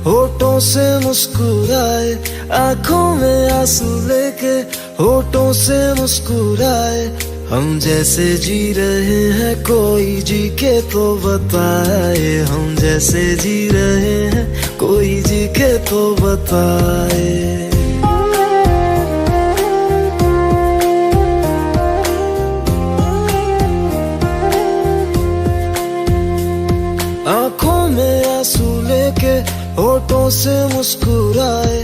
होठों से मुस्कुराए, आंखों में आंसू लेके होठों से मुस्कुराए। हम जैसे जी रहे हैं कोई जी के तो बताए, हम जैसे जी रहे हैं कोई जी के तो बताए। आंखों में आंसू लेके होठों से मुस्कुराए,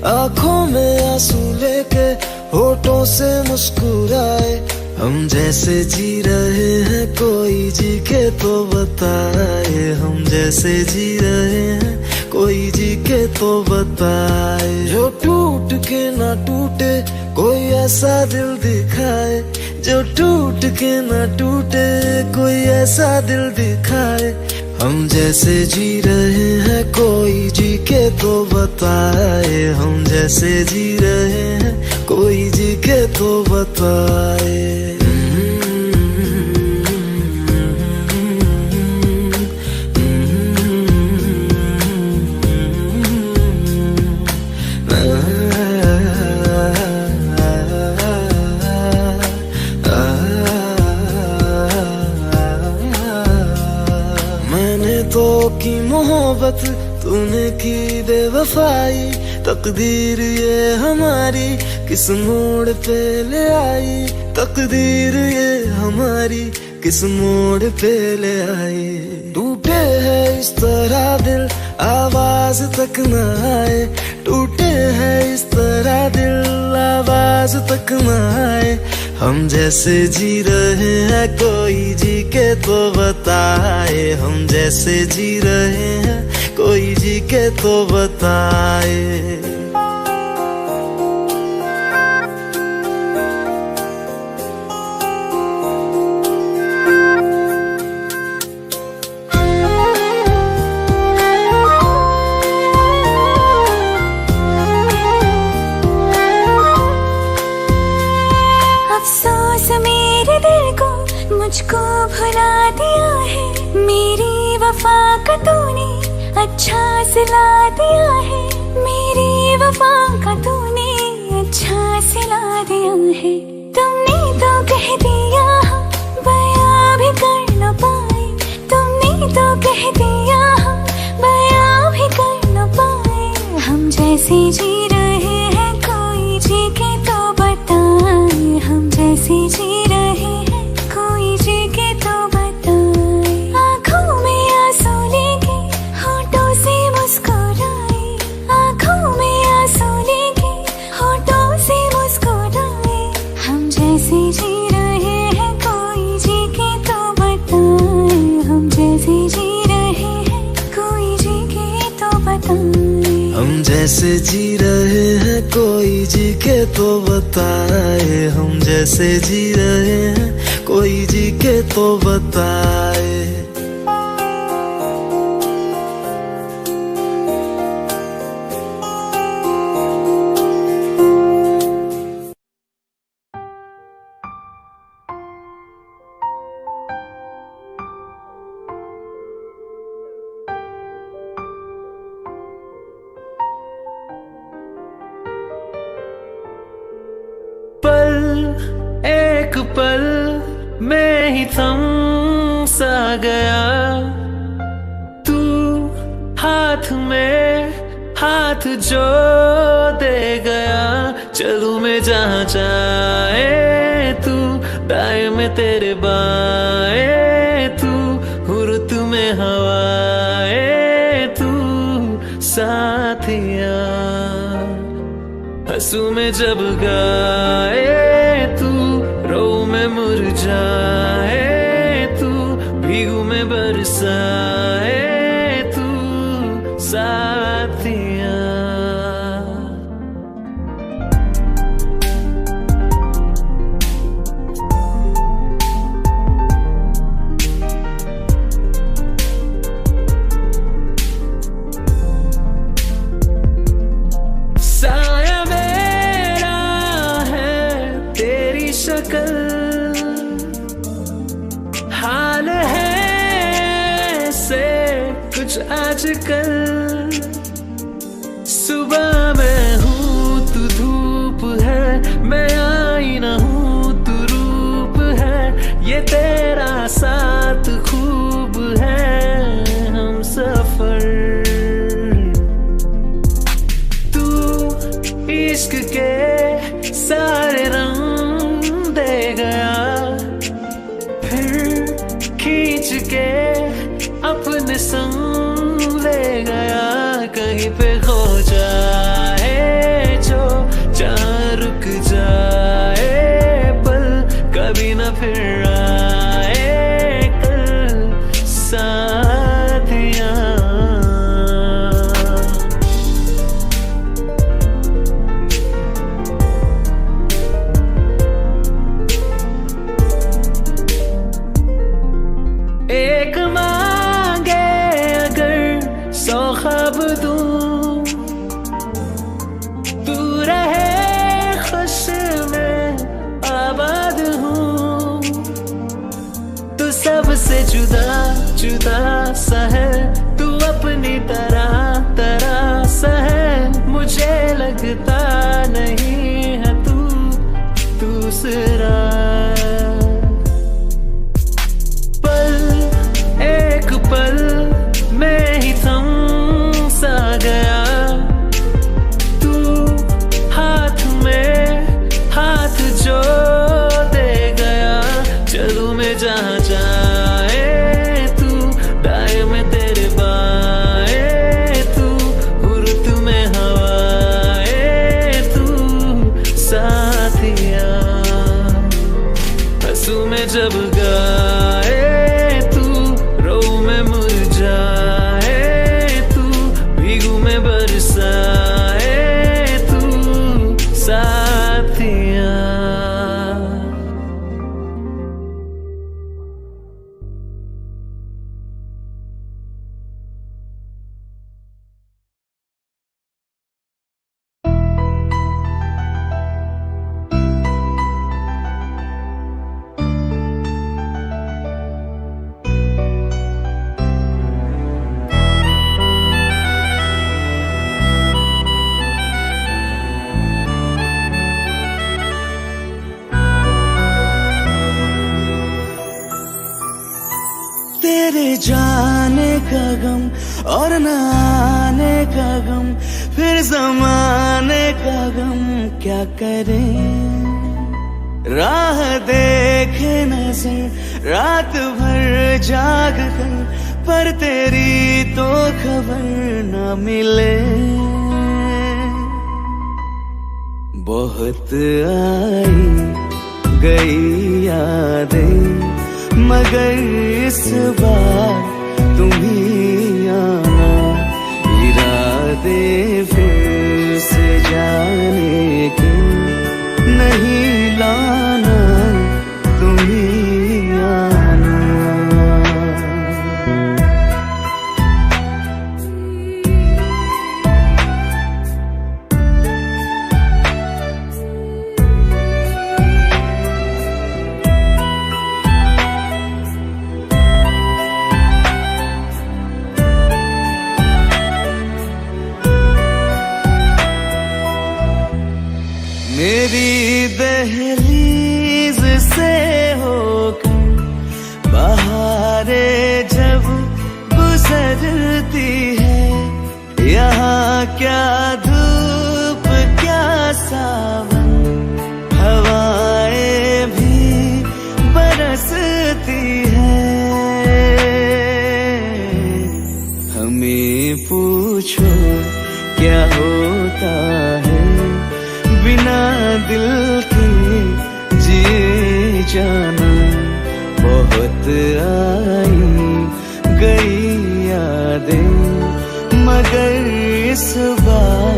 आंखों में आंसू लेके होठों से मुस्कुराए। हम जैसे जी रहे हैं कोई जी के तो बताए, हम जैसे जी रहे हैं कोई जी के तो बताए। जो टूट के ना टूटे कोई ऐसा दिल दिखाए, जो टूट के ना टूटे कोई ऐसा दिल दिखाए। हम जैसे जी रहे हैं कोई जी के तो बताए, हम जैसे जी रहे हैं कोई जी के तो बताए। तो की मोहब्बत तूने की बेवफाई, तकदीर ये हमारी किस मोड़ पे ले आई, तकदीर ये हमारी किस मोड़ पे ले आई। टूटे है इस तरह दिल आवाज तक न आए, टूटे है इस तरह दिल आवाज तक न आए। हम जैसे जी रहे हैं कोई जी के तो बताए, हम जैसे जी रहे हैं कोई जी के तो बताए। अफसोस मेरे दिल को मुझको भुला दिया है, मेरी वफा का तूने अच्छा सिला दिया है, मेरी वफा का तूने अच्छा सिला दिया है। तुमने तो कह दिया बयां भी कर न पाए, तुमने तो कह दिया बयां भी कर न पाए। हम जैसे जी रहे हैं कोई जी के तो बताए, हम जैसे जी रहे हैं कोई जी के तो बताए। आंखों में आंसू लेके होठों से मुस्कुराए, आंखों में आंसू लेके होठों से मुस्कुराए। हम जैसे जी रहे हैं कोई जी के तो बताए, हम जैसे जी रहे हैं कोई जी के तो बताए। हम जैसे जी रहे हैं कोई जी के तो बताए, हम जैसे जी रहे हैं कोई जी के तो बताए। एक पल में ही थम सा गया, तू हाथ में हाथ जो दे गया। चलूं मैं जहाँ जाए तू, दाएं में तेरे बाएं तू, हुर्त में हवाएं तू साथिया। हंसू में जब गाए तू, रो में मुरझाए तू, भीगू में बरसाए तू साथिया। साया मेरा है तेरी शक्ल, हाल है से कुछ आजकल। के अपने संग ले गया, कहीं पे खो जाए जो जहाँ रुक जाए पल, कभी न फिर आए कल साथिया। एक मांगे अगर 100 ख्वाब दूं, तू रहे खुश में आबाद हूँ। तू सबसे जुदा जुदा सा है, तू अपनी तरह तरह सा है, मुझे लगता नहीं है तू दूसरा। पल मैं ही थम सा गया, तू हाथ में हाथ जो दे गया। चलूं मैं जहाँ जाए तू, दाएं में तेरे बाएं तू, हुर्त में हवाएं तू साथिया। हंसू में जब गाए जाए तू, भीगू में बरसाए तू साथिया। तेरे जाने का गम और न आने का गम, फिर ज़माने का गम क्या करें। राह देखे नजर रात भर जाग कर, पर तेरी तो खबर न मिले। बहुत आई गई यादें, मगर इस बार तुम ही आना। इरादे फिर से जाने के नहीं लाना, तुम ही आना। मेरी दहलीज से होकर बहारें जब गुजरती है, यहाँ क्या धूप क्या सावन, हवाएं भी बरसती है। हमें पूछो क्या होता है बिना दिल के जिए जाना। बहुत आई गई यादें, मगर इस बार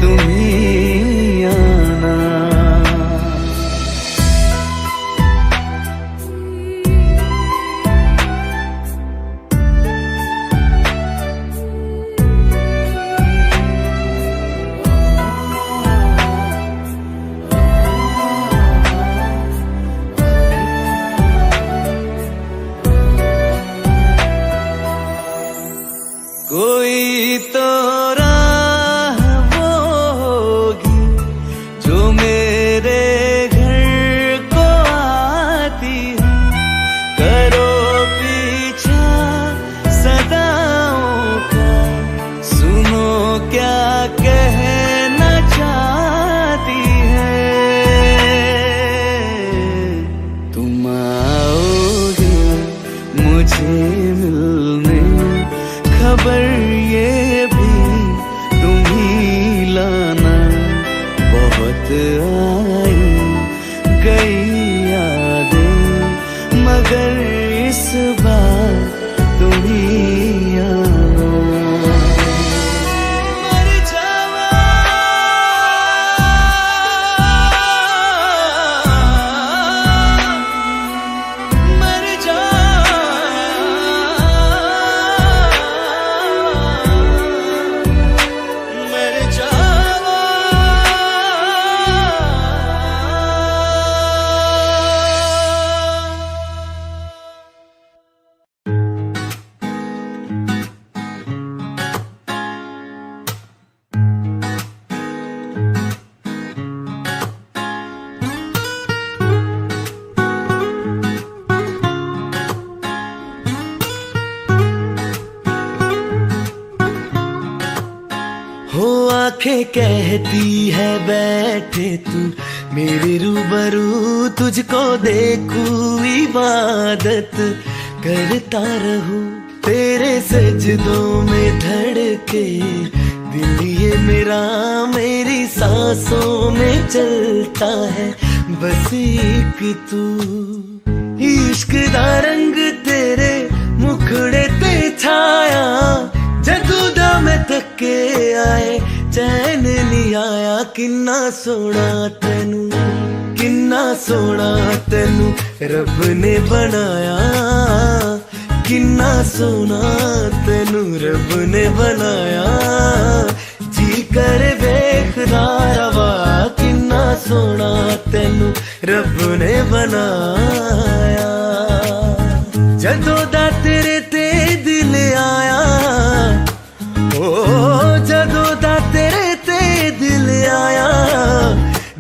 तुम ही आना। कोई तो राह वो होगी जो मेरे घर को आती है। करो पीछा सदाओं का, सुनो क्या कहना चाहती है। तुम आओगे तुझे मिलने, खबर ये भी तुम ही लाना। बहुत आई गई यादें, मगर इस बार तुम ही आना। मर जावा, मर जावा, मर जावा। हो आंखें कहती है बैठे तू मेरे रूबरू, तुझको देखूं इबादत करता रहूं। तेरे सजदों में धड़के दिल ये मेरा, मेरी सांसों में चलता है बस एक तू। इश्क दा रंग तेरे मुखड़े ते छाया, जदू दा मैं थके आए चैन नहीं आया। किन्ना सोना तेनू, किन्ना सोना तेनू रब ने बनाया। किन्ना सोना तेनू रब ने बनाया। जी कर वेखदा रवा, किन्ना सोना तेनू रब ने बनाया। जदों दा तेरे ते दिल आया, ओ जदों दा तेरे ते दिल आया।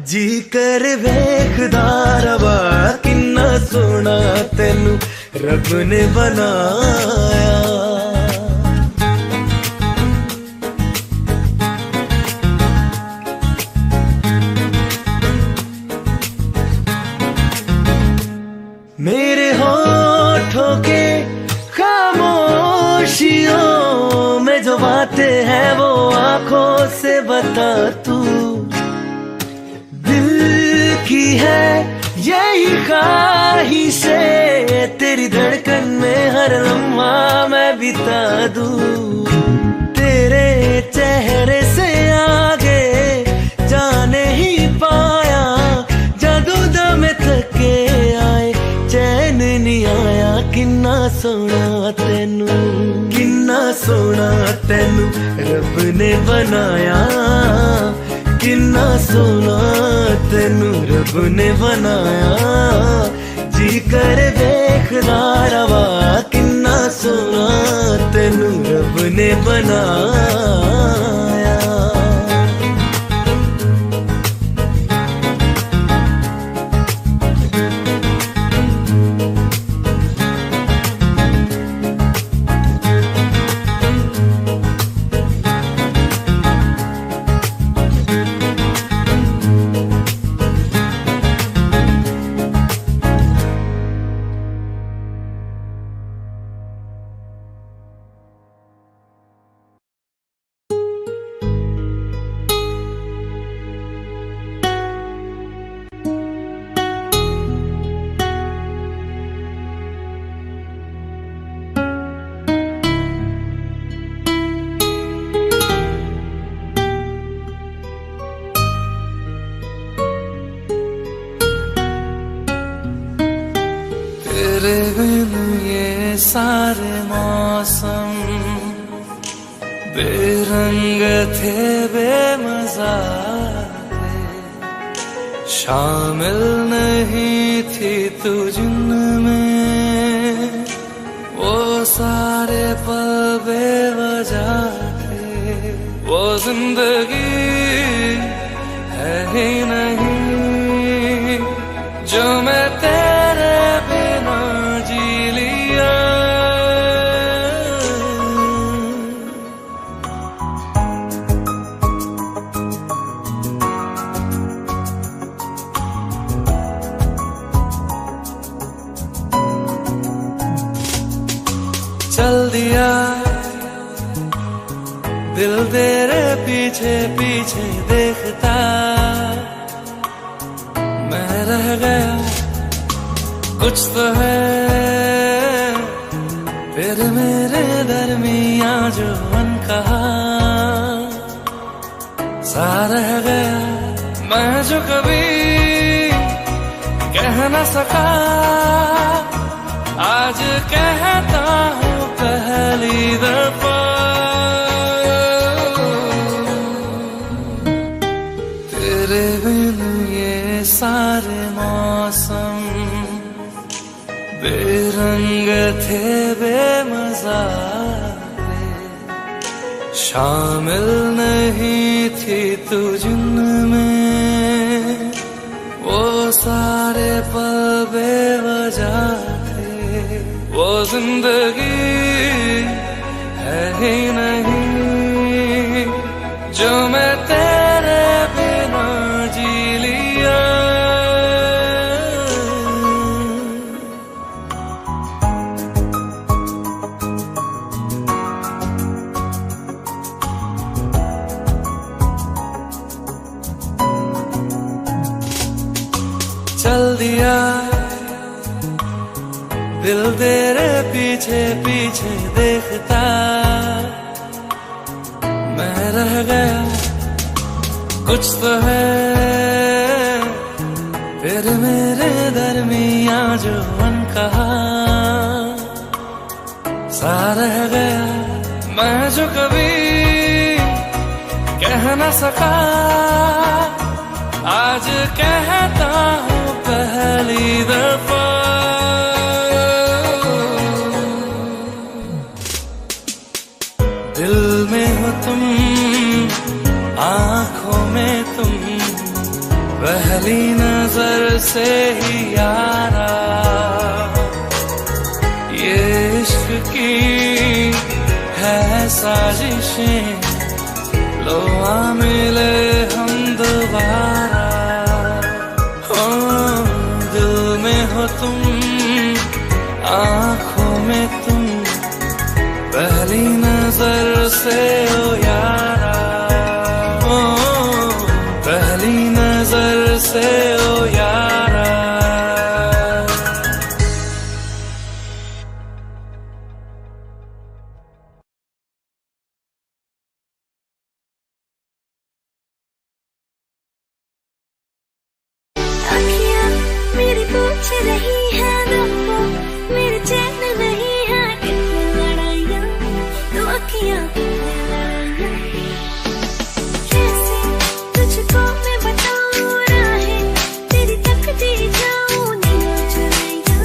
जी कर वेखदा रवा, किन्ना सोना तेनू रब ने बनाया। मेरे होठों के खामोशियों में जो बातें हैं वो आंखों से बता तू। दिल की है यही ख्वाहिशें, तेरी धड़कन में हर लम्हा मैं बिता दूं। तेरे चेहरे से आगे जाने ही पाया, जदों दा मैं थके आए चैन नहीं आया। किन्ना सोना तेनू, किन्ना सोना तेनू रब ने बनाया। किन्ना सोना तेनू रब ने बनाया। जी कर वेखदा रवा, किन्ना सोना तेनू रब ने बनाया। तेरे बिन ये सारे मौसम बेरंग थे, बेमजा थे। शामिल नहीं थी तू जिनमें, वो सारे पल बेवजह थे। वो जिंदगी है ही नहीं जो मैं तेरे बिना जी लिया। दिया दिल तेरे पीछे पीछे देखता, मैं रह गया कुछ तो है फिर मेरे दरमिया जो अनकहा सा रह गया, मैं जो कभी कह न सका आज कहता हूँ पहली दफा। तेरे बिन ये सारे मौसम बेरंग थे बेमजा थे, शामिल नहीं थी तू जिनमें वो सारे पल बेवजह थे, वो जिंदगी है ही नहीं जो मैं तेरे बिना जी लिया। चल दिया दिल तेरे पीछे पीछे देखता, मैं रह गया कुछ तो है फिर मेरे दरमिया जो अनकहा सा रह गया, मैं जो कभी कह न सका आज कहता हूँ पहली दफा। दिल में हो तुम आँखों में तुम, पहली नजर से ही यारा ये इश्क की है साजिशें, लो आ मिले हम दोबारा। दिल में हो तुम आँखों में तुम, पहली नजर से ओ यारा, ओ पहली नजर से ओ यारा। अखियाँ मेरी पूछ रही है रब्बो, मेरे चैन नहीं है कितनी लड़ाइयाँ, तो अखियाँ लड़ाइयाँ कैसे तुझको मैं बताऊँ राहें, तेरी तकती जाऊँ नीला चुराइयाँ,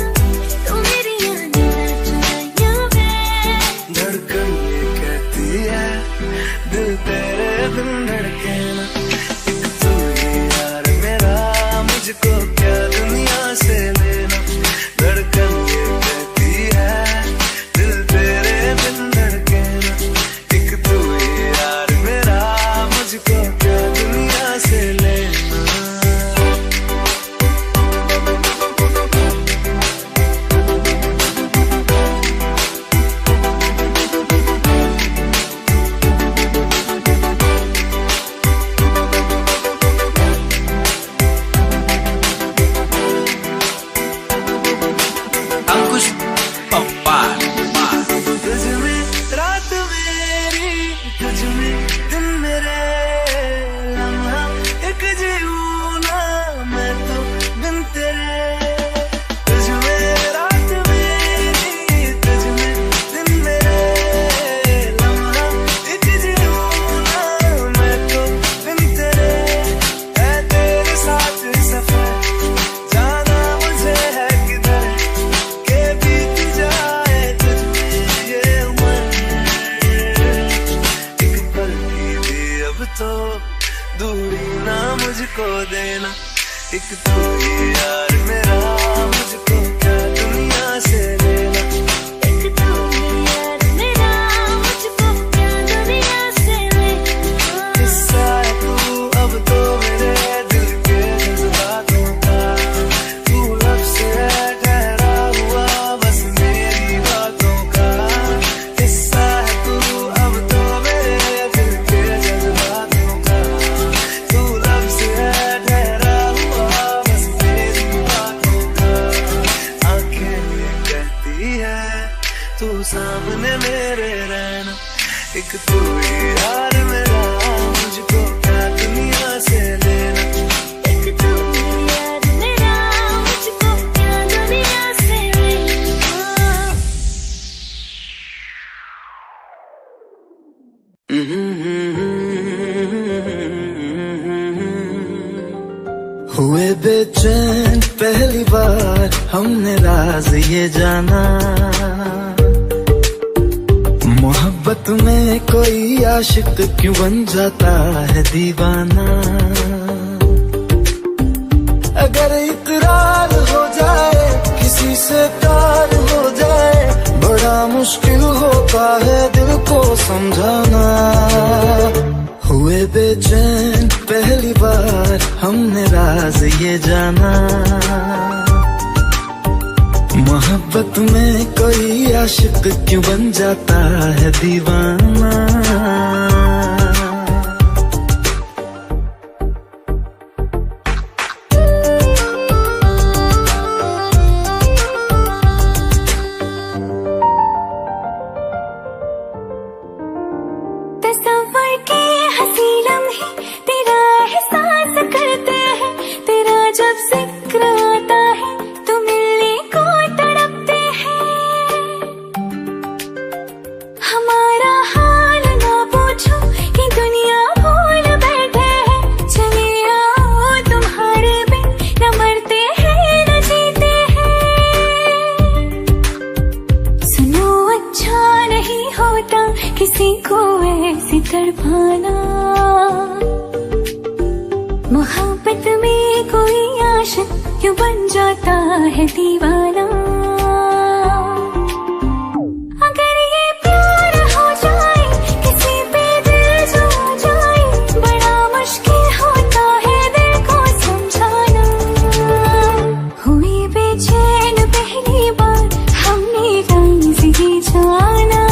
तो मेरी नीला चुराइयाँ वे। धड़कन ये कहती है दिल तेरे बिन धड़के ना, एक तू ही यार मेरा मुझको क्या दुनिया से लेना। धड़कन ये कहती है दिल तेरे बिन धड़के ना, एक तू ही यार मेरा मुझको क्या दुनिया से लेना। अंकुश पप्पा तुझ में रात मेरी, तुझ में दिन मेरे, लम्हा एक जीऊँ ना मैं तो बिन तेरे। तुझ में रात मेरी, तुझ में दिन मेरे, लम्हा एक जीऊँ ना मैं तो बिन तेरे। है तेरे साथ सफर जाना मुझे है किधर, के बीत जाए तुझ में ये उम्र, एक पल की भी अब तो दूरी ना मुझको देना। एक तू ही यार मेरा मुझको क्या दुनिया से लेना। एक तू ही यार मेरा मुझको क्या दुनिया से लेना। हिस्सा है तू अब तो मेरे दिल के जज्बातों का, तू लफ्ज़ है ठहरा हुआ बस मेरी बातों का। तू सामने मेरे रहना, एक तू ही यार मेरा, मुझको क्या दुनिया से लेना। एक तू ही यार मेरा, मुझको क्या दुनिया से लेना। हुए बेचैन पहली बार हमने राज ये जाना, मोहब्बत में कोई आशिक क्यों बन जाता है दीवाना। अगर इकरार हो जाए किसी से प्यार हो जाए, बड़ा मुश्किल होता है दिल को समझाना। हुए बेचैन पहली बार हमने राज ये जाना, मोहब्बत में कोई आशिक क्यों बन जाता है दीवाना। तस्वर के हंसी लम्हे तेरा एहसास करते हैं, तेरा जब जिक्र आता है तो मिलने को तड़पते हैं। हमारा हाल ना पूछो कि दुनिया भूल बैठे हैं, चले आओ तुम्हारे बिन न मरते हैं न जीते हैं। सुनो अच्छा नहीं होता किसी को ऐसे तड़पाना, मोहब्बत में कोई आशिक क्यों बन जाता है दीवाना। अगर ये प्यार हो जाए किसी पे दिल जो जाए, बड़ा मुश्किल होता है दिल को समझाना। हुई बेचैन पहली बार हमने राज ये जाना।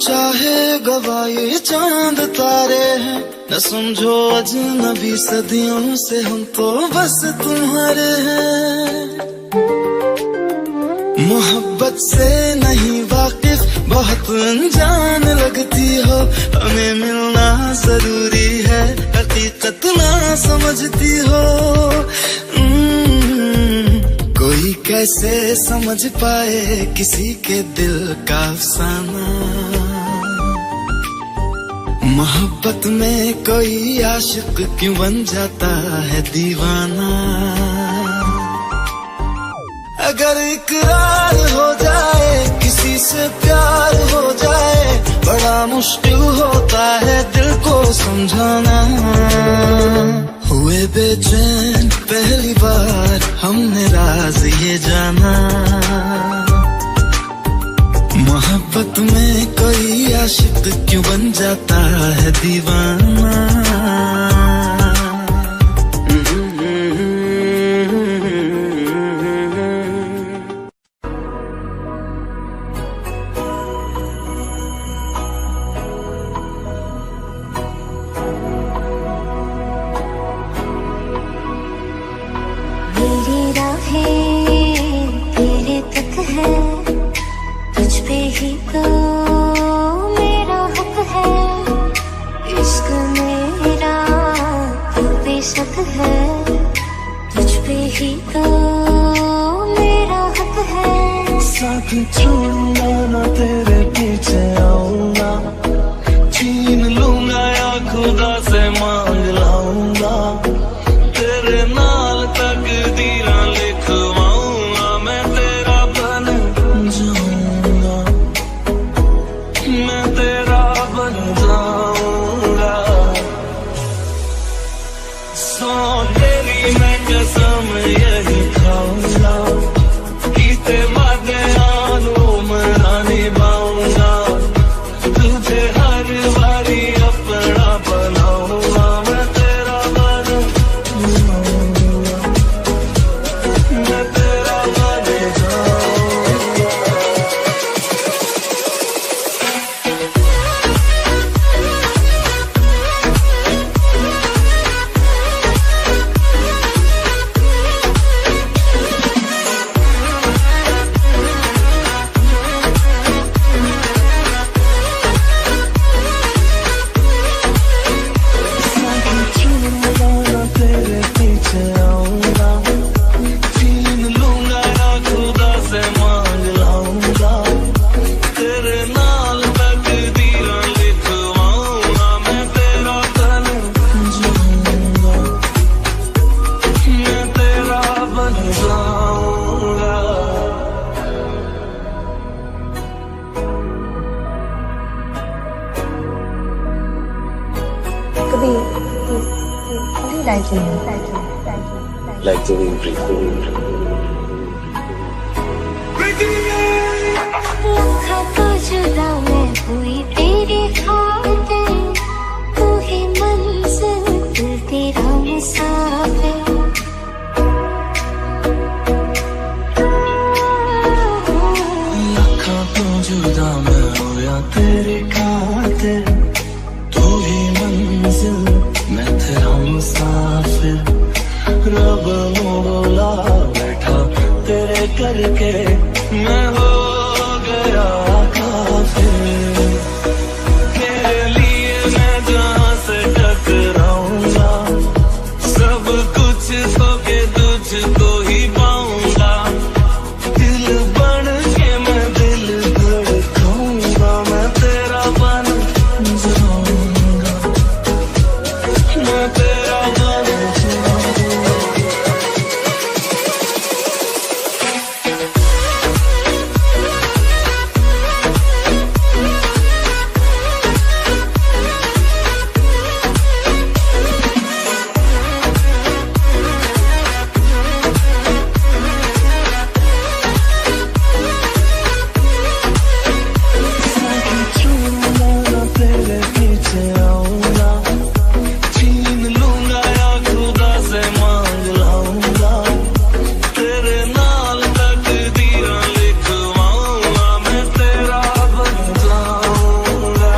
चाहे गवाए चांद तारे हैं, न समझो अजनबी सदियों से हम तो बस तुम्हारे हैं। मोहब्बत से नहीं वाकिफ बहुत अनजान लगती हो, हमें मिलना जरूरी है हकीकत ना समझती हो। कोई कैसे समझ पाए किसी के दिल का अफसाना, मोहब्बत में कोई आशिक क्यों बन जाता है दीवाना। अगर इकरार हो जाए किसी से प्यार हो जाए, बड़ा मुश्किल होता है दिल को समझाना। हुए बेचैन पहली बार हमने राज ये जाना, मोहब्बत में कोई आशिक क्यों बन जाता है दीवाना। मेरी राहें तेरे तक है, तुझ पे ही तो मेरा हक है। इश्क मेरा तो बेशक है, तुझ पे ही तो मेरा हक है। साथ छोड़ूंगा ना तेरे पीछे आऊंगा, छीन लूंगा या खुदा से मांग लाऊंगा, तेरे नाल तकदीरां लिखवाऊंगा, मैं तेरा बन जाऊंगा, मैं तेरा बन जाऊंगा। सौ तेरी मैं कसम यही खाऊंगा, कीते वादे आनू like the wind breathing. भूखा तो जुदा मैं हुई तेरे खातिर, तू ही मंजिल दिल तेरा मुसाफिर। लाखों तो जुदा मैं होया तेरे खातिर, तू ही मंजिल मैं तेरा मुसाफिर। रब मोला बैठा तेरे करके मैं हो गया काफिर। तेरे लिए मैं जहाँ से टकराऊंगा, सब कुछ खो के तुझको ही पाऊंगा। दिल बन के मैं दिल धड़काऊंगा, मैं तेरा बन जाऊंगा, मैं तेरा बन जाऊंगा। तेरे पीछे आऊंगा, छीन लूंगा या खुदा से मांग लाऊंगा। तेरे नाल तकदीरां लिखवाऊंगा, मैं तेरा बन जाऊंगा।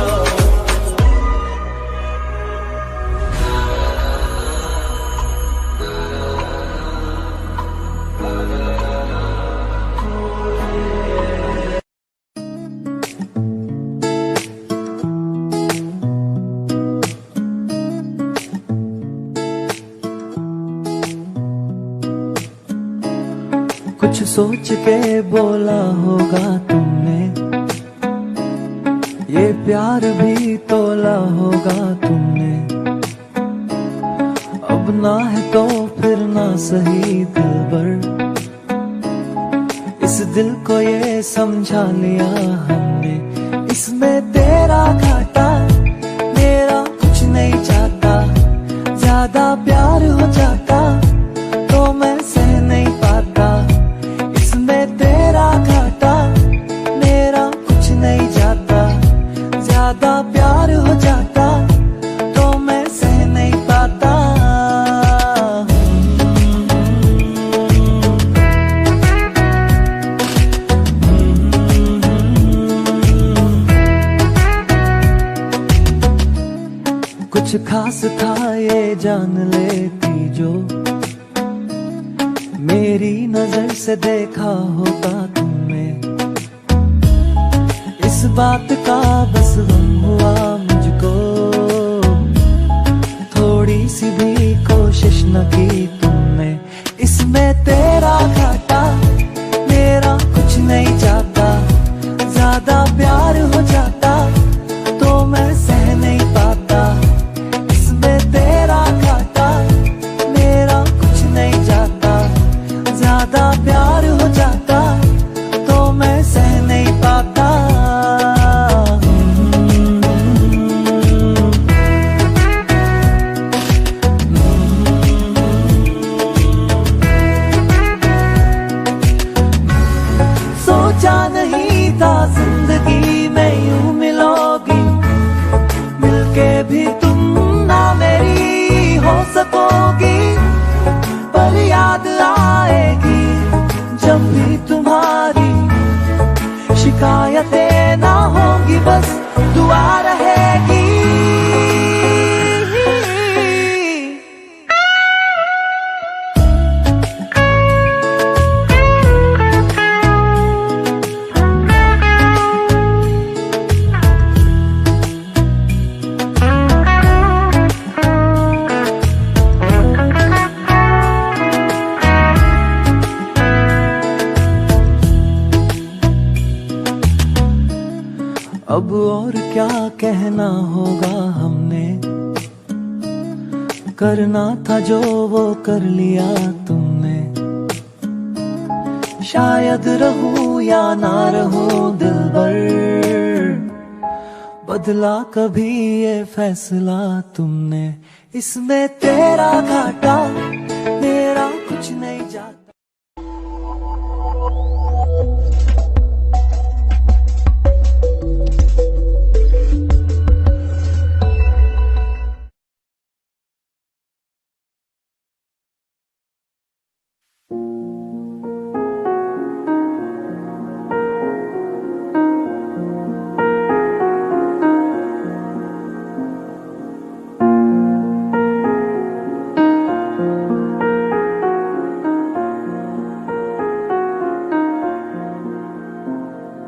कुछ सोच के बोला होगा तुमने, ये प्यार भी तोला होगा तुमने। अब ना है तो फिर ना सही दिलबर, इस दिल को ये समझा लिया हमने। इसमें तेरा घाटा मेरा कुछ नहीं चाहता, ज्यादा प्यार हो जाता तो मैं सह नहीं पाता। इसमें तेरा घाटा मेरा कुछ नहीं जाता, ज्यादा प्यार हो जाता तो मैं सह नहीं पाता। कुछ खास था ये जान लेती जो, मेरी नजर से देखा होता तुमने। इस बात का बस गम हुआ मुझको, थोड़ी सी भी कोशिश न की तुमने। इसमें तेरा घाटा मेरा कुछ नहीं जाता, ज्यादा प्यार हो जाता तो मैं सह नहीं पाता। इसमें तेरा घाटा मेरा कुछ नहीं जाता, ज्यादा प्यार हो जाता तो मैं सह नहीं पाता। सोचा नहीं था जिंदगी में यूं मिलोगी, मिलके भी तुम ना मेरी हो सकोगी। पर याद आएगी जब भी तुम्हारी, शिकायतें ना होंगी बस दुआ रहेगी। अब और क्या कहना होगा हमने, करना था जो वो कर लिया तुमने। शायद रहूं या ना रहूं दिलबर, बदला कभी ये फैसला तुमने। इसमें तेरा घाटा मेरा कुछ नहीं जाता।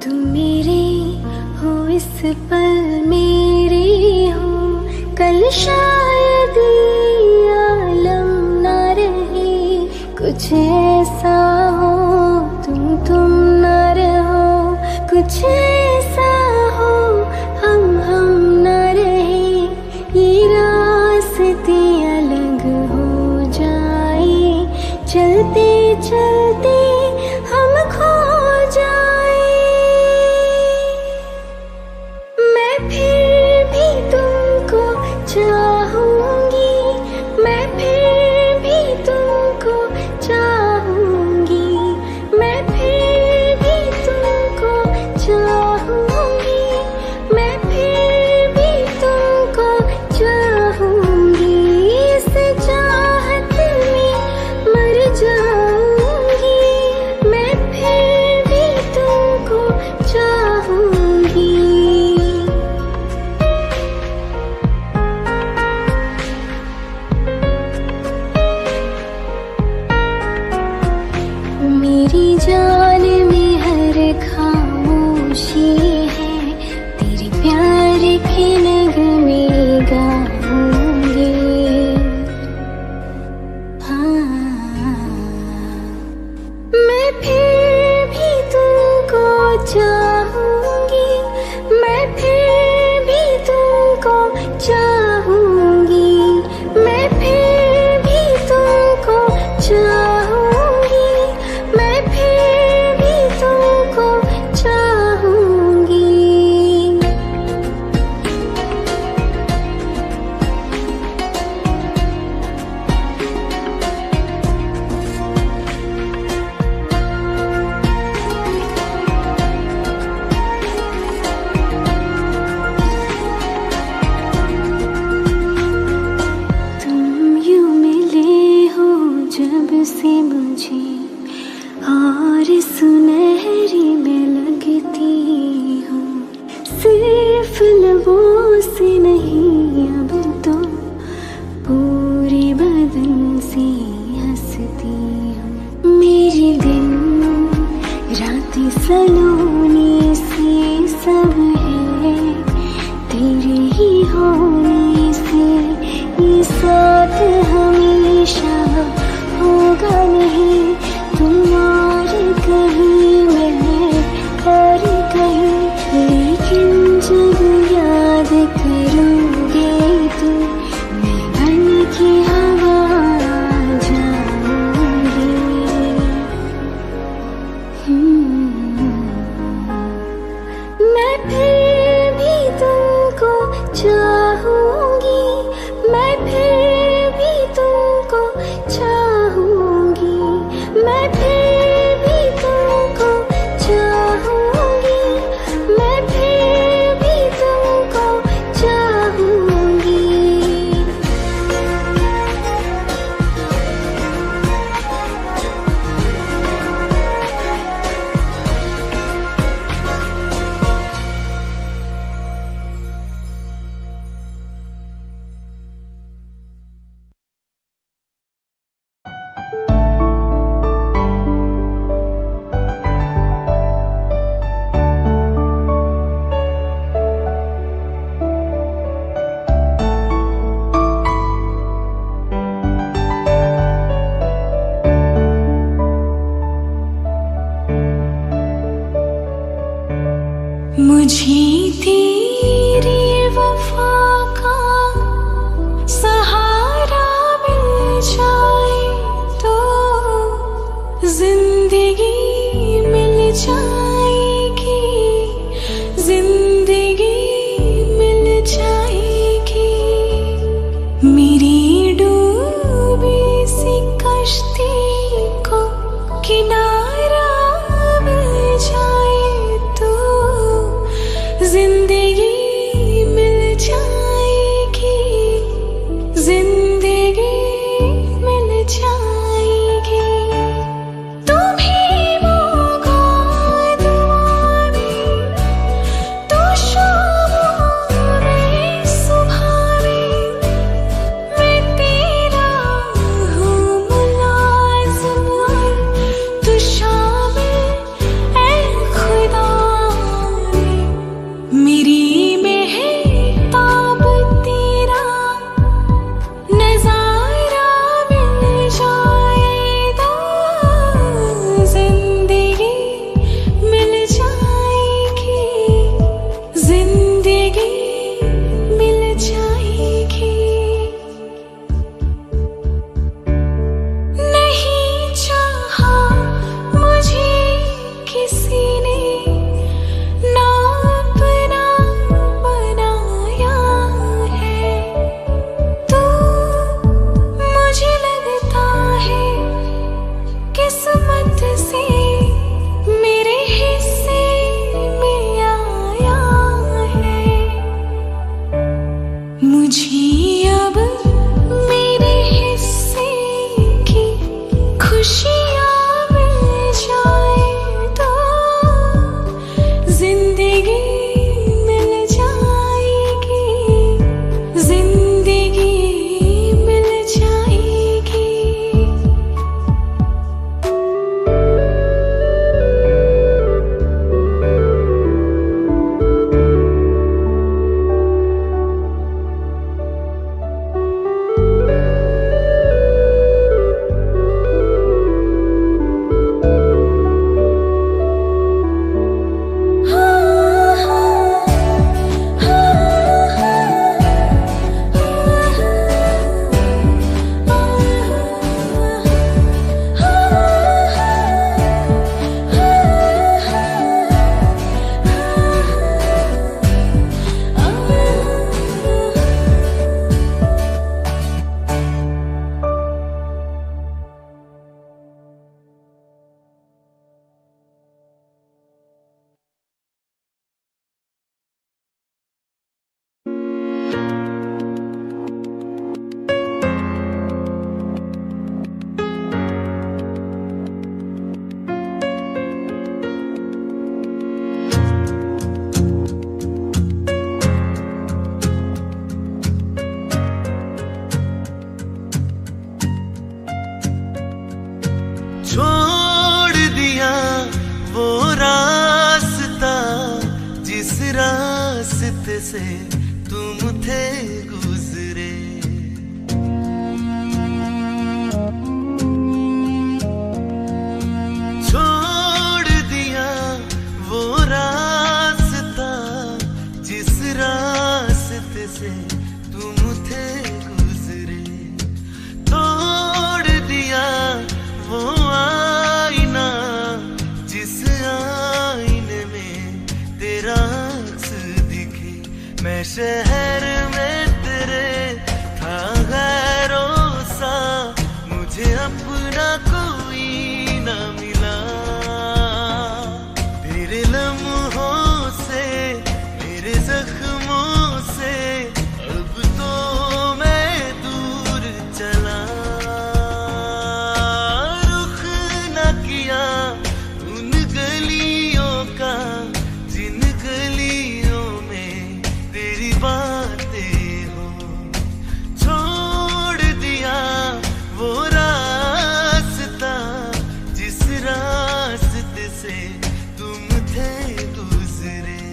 तुम मेरे हो इस पल मेरे हो, कल शायद ये आलम ना रहे। कुछ ऐसा हो तुम ना रहो, कुछ ऐसा हो हम ना रहे। ये रास्ते अलग हो जाए, चलते चलते हम खो जाए। मैं फिर भी तुमको चाहूंगी, मैं फिर भी तुमको चाहूंगी, मैं फिर भी तुमको चाहूंगी, मैं फिर भी तुमको चाहूंगी। इस चाहत में मर जाऊंगी, मैं फिर भी तुमको चाहूंगी। मेरी जान में हर खामोशी है, तेरे प्यार के नगमे गाऊंगी। हाँ, मैं फिर भी तुमको चाहूंगी, मैं फिर भी तुमको चाहूंगी, मैं फिर भी तुमको चाहूंगी, मैं फिर भी तुमको चाहूंगी। तुम यूं मिले हो जब से मुझे, और सुनहरी में लगती हूँ। सिर्फ लबों से नहीं अब तो पूरे बदन से हंसती हूँ। मेरे दिन रातें सलोने से सब है, तेरे ही होने से ये साथ हमेशा होगा नहीं। तुम और कहीं मैं और कहीं, लेकिन जब याद करोगे तुम, मैं बन के हवा जाऊंगी। मैं फिर भी तुमको चाहूंगी, मैं फिर मुझे अब मेरे हिस्से की खुशियाँ मिल जाए तो जिंदगी मिल जाएगी, जिंदगी मिल जाएगी। छोड़ दिया वो रास्ता जिस रास्ते से तुम थे गुजरे, छोड़ दिया वो रास्ता जिस रास्ते से तुम थे गुजरे, तोड़ दिया वो आईना जिस आईने में तेरा अक्स दिखे। मैं शहर में तेरे था गैरों सा, मुझे अपना कोई न मिला। तेरे लम्हों से मेरे जख्मों से अब तो मैं दूर चला। उन गलियों का जिन गलियों में तेरी बातें हो, छोड़ दिया वो रास्ता जिस रास्ते से तुम थे गुजरे।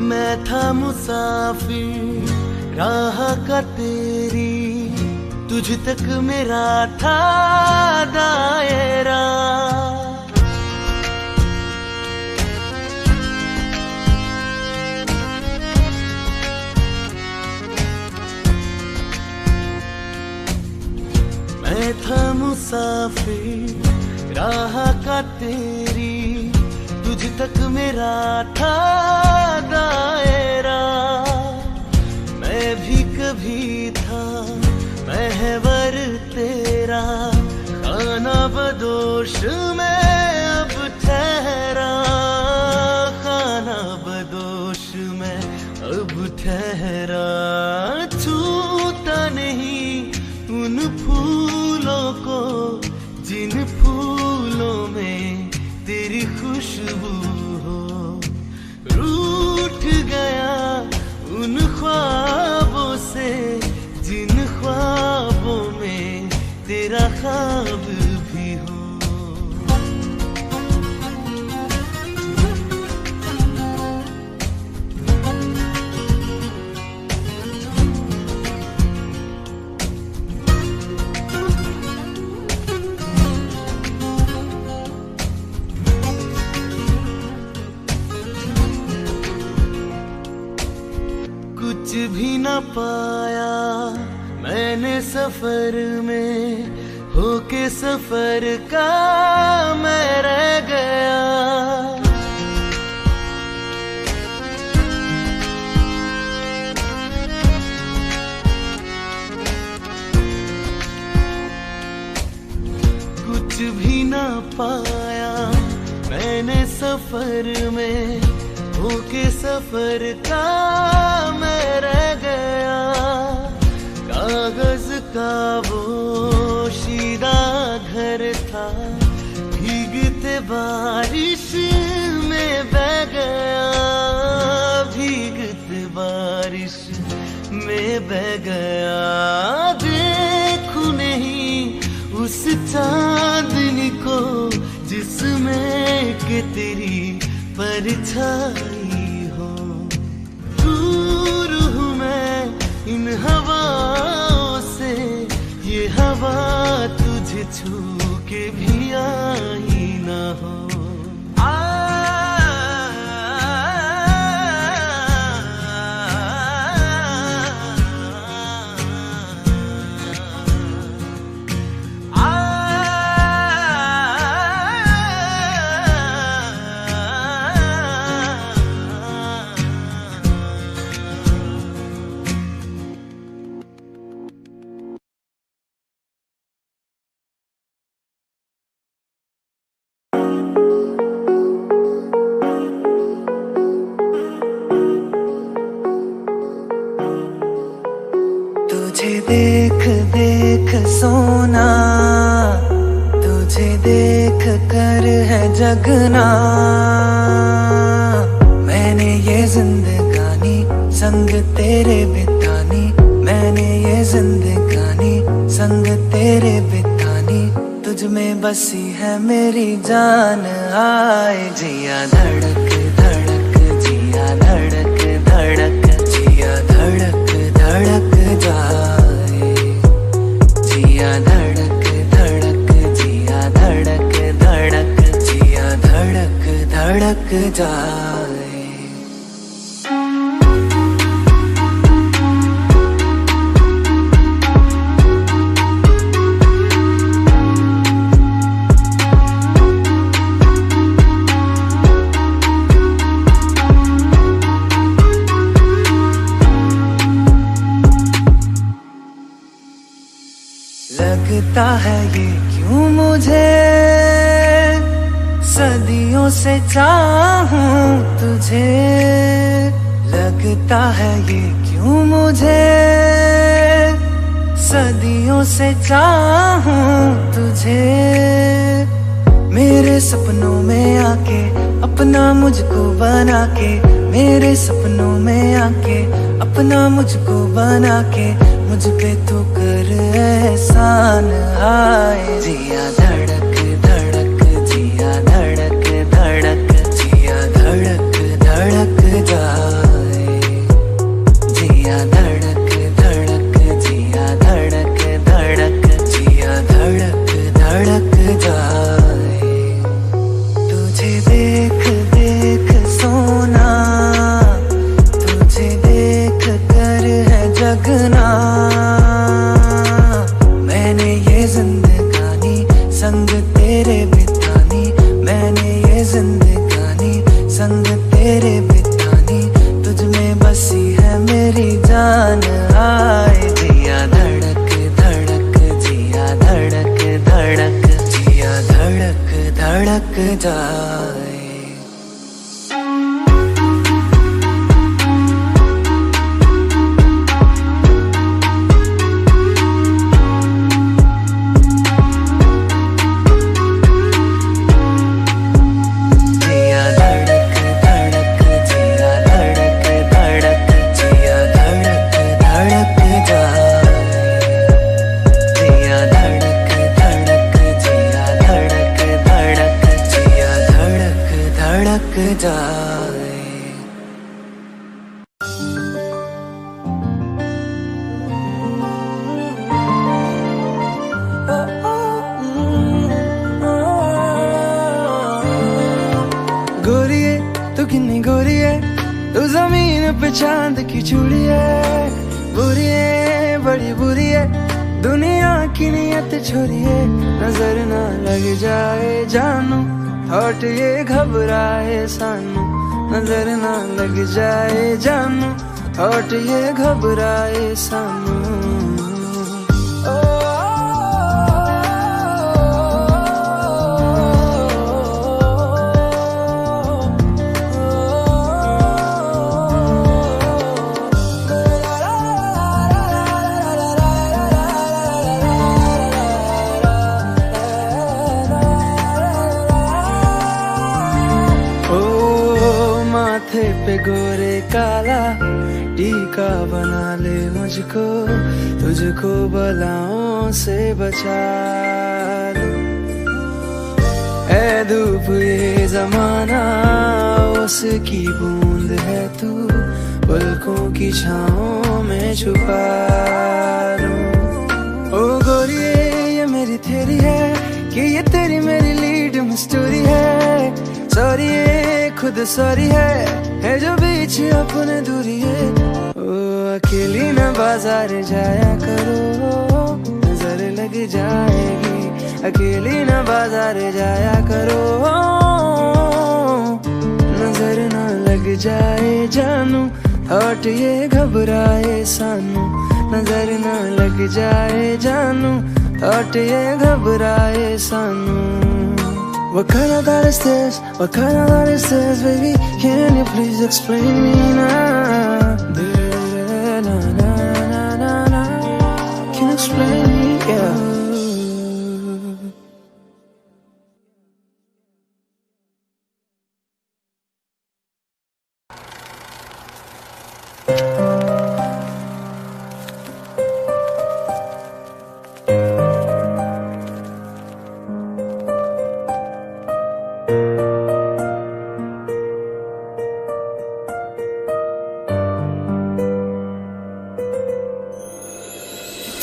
मैं था मुसाफिर राह का तेरी, तुझ तक मेरा था दायरा। मैं था मुसाफिर राह का तेरी, तुझ तक मेरा था दायरा। मैं भी कभी था महवर तेरा, खाना बदोश मैं अब ठहरा, खाना बदोश मैं अब ठहरा। छूता नहीं उन फूलों को जिन फूलों में तेरी खुशबू हो, रूठ गया उन ख्वाबों से जिन ख्वाबों में तेरा ख्वाब भी हो। कुछ भी न पाया मैंने सफर में, होके सफर का मैं रह गया। सफर में होके सफर का मैं रह गया, कागज का वो शीदा घर था, भीगते बारिश में बह गया, भीगते बारिश में बह गया। देखूं नहीं उस चांदनी को जिसमें कि तेरी परछाई हो। दूर हूँ मैं इन हवाओं से, ये हवा तुझे छू के भी आई ना हो। तुझे देख देख सोना, तुझे देख कर है जगना, मैंने ये जिंदगानी संग तेरे बितानी, मैंने ये जिंदगानी संग तेरे बितानी, तुझ में बसी है मेरी जान। आए जिया धड़क धड़क, जिया धड़क धड़क, जिया धड़क धड़क जाए, जिया धड़क धड़क, जिया धड़क धड़क, जिया धड़क धड़क जाए। लगता है ये क्यों मुझे, सदियों से चाहूं तुझे, लगता है ये क्यों मुझे, सदियों से चाहूं तुझे। मेरे सपनों में आके अपना मुझको बना के, मेरे सपनों में आके अपना मुझको बना के, मुझ पे तो कर एहसान। आए जिया धड़क धड़क, जिया धड़क धड़क, जिया धड़क धड़क जाए, जिया धड़क धड़क, जिया धड़क धड़क, जिया धड़क धड़क जाए। तुझे देख देख सोना, तुझे देख कर है जगना, मैंने ये जिंदगानी संग तेरे बितानी, मैंने ये जिंदगानी संग तेरे बितानी, तुझ में बसी है मेरी जान। आए जिया धड़क धड़क, जिया धड़क धड़क, जिया धड़क धड़क जाए। गोरिये तू कितनी गोरी है, तू जमीन पे चांद की चूड़ी है, बुरी है बड़ी बुरी है दुनिया की नियत छोरी है। नजर ना लग जाए जानू, थॉट ये घबराए सानू, नजर ना लग जाए जानू, थॉट ये घबराए सानू। माथे पे गोरे काला टीका बना ले मुझको, तुझको बलाओं से बचा लूं। ऐ धूप ये जमाना उसकी बूंद है, तू पलकों की छाँव में छुपा लूं। ओ गोरिये ये मेरी थेरी है कि ये तेरी मेरी लीड में स्टोरी है। सॉरी ये खुद सॉरी है जो बीच अपने दूरी है। ओ अकेली न बाजार जाया करो, नजर लग जाएगी। अकेली न बाजार जाया करो, नजर न लग जाए जानू। हॉट ये घबराए सानू, नजर न लग जाए जानू। हॉट ये घबराए सानू। What kind of thought is this? What kind of thought is this, baby? Can you please explain me now? Na, na, na, na, na. Can you explain me? Yeah.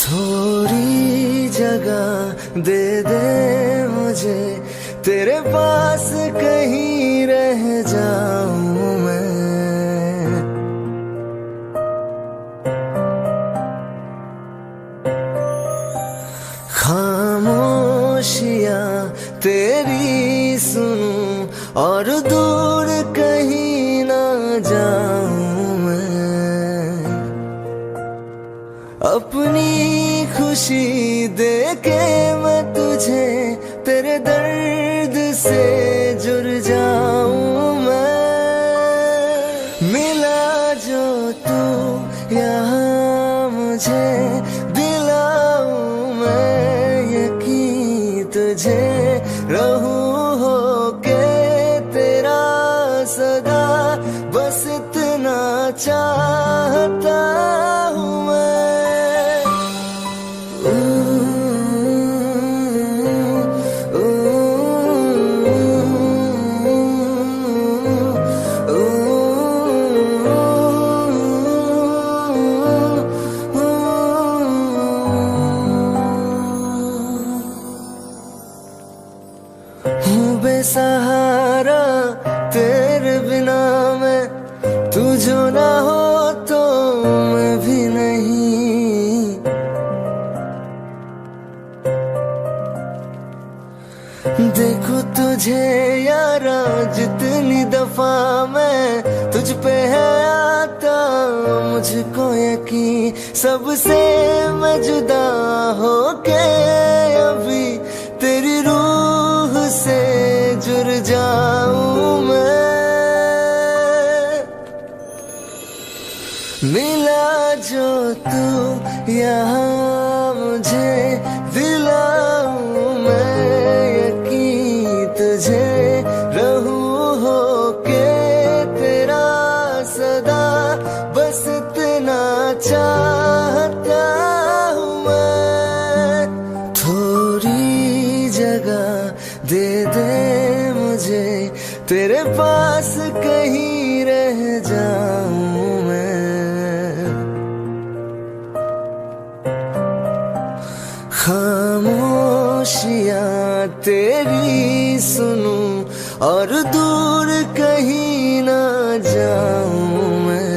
थोड़ी जगह दे दे मुझे, तेरे पास कहीं रह जाऊं मैं। खामोशियां तेरी सुनूं और दूर कहीं ना जाऊं मैं। अपनी खुशी दे के मैं तुझे तेरे दर्द से जुड़ जाऊं मैं। मिला जो तू यहाँ मुझे दिलाऊं मैं यकीन तुझे। रहूं होके तेरा सदा, बस इतना चाहता हूँ मैं। बेसहारा तेरे बिना मैं, तू जो ना हो तो मैं भी नहीं। देखो तुझे यारा जितनी दफा मैं तुझ पे है आता, मुझको यकीन सबसे मैं जुदा होके अभी तेरी रूह से जुड़ जाऊं मैं। मिला जो तू यहाँ मुझे दिलाऊं मैं यकीन तुझे। रहूं होके तेरा सदा, बस इतना चाहता हूँ मैं। थोड़ी जगह दे दे मुझे, तेरे पास कहीं रह जाऊं मैं। खामोशियां तेरी सुनूं और दूर कहीं ना जाऊं मैं।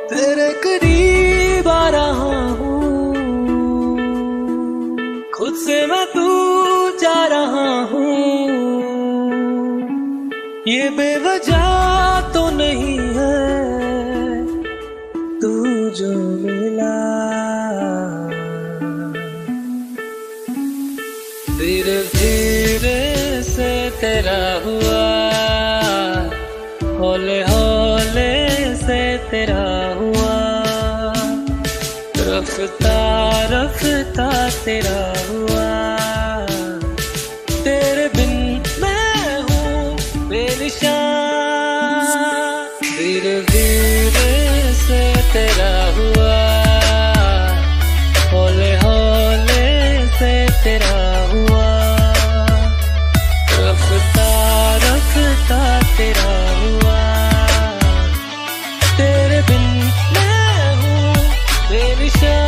तेरे करीब आ रहा हूँ, खुद से मैं दूर जा रहा हूँ। ये बेवजह तो नहीं है, तू जो मिला रफ्ता रफ्ता तेरा हुआ, तेरे बिन मैं हूँ बेनिशान। धीरे धीरे से तेरा हुआ, हौले हौले से तेरा हुआ, रफ्ता रफ्ता तेरा हुआ, तेरे बिन मैं हूँ बेनिशान।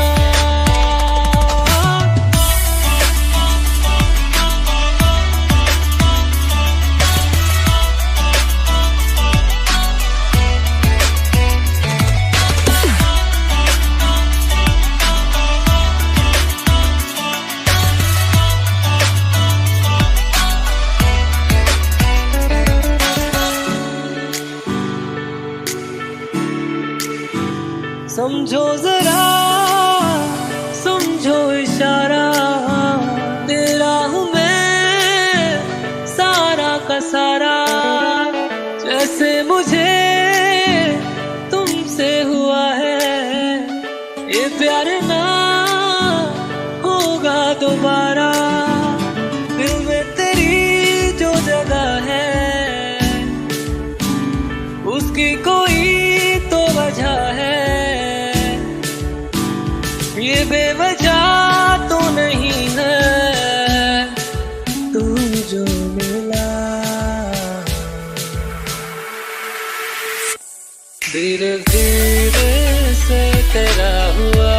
समझो जरा समझो इशारा, तेरा हूँ मैं सारा का सारा। जैसे मुझे तुमसे हुआ है ये प्यार ना होगा दोबारा। दिल में तेरी जो जगह है उसकी कोई तो वजह है, ये बेवजह तो नहीं है। तू जो मिला धीरे धीरे से तेरा हुआ,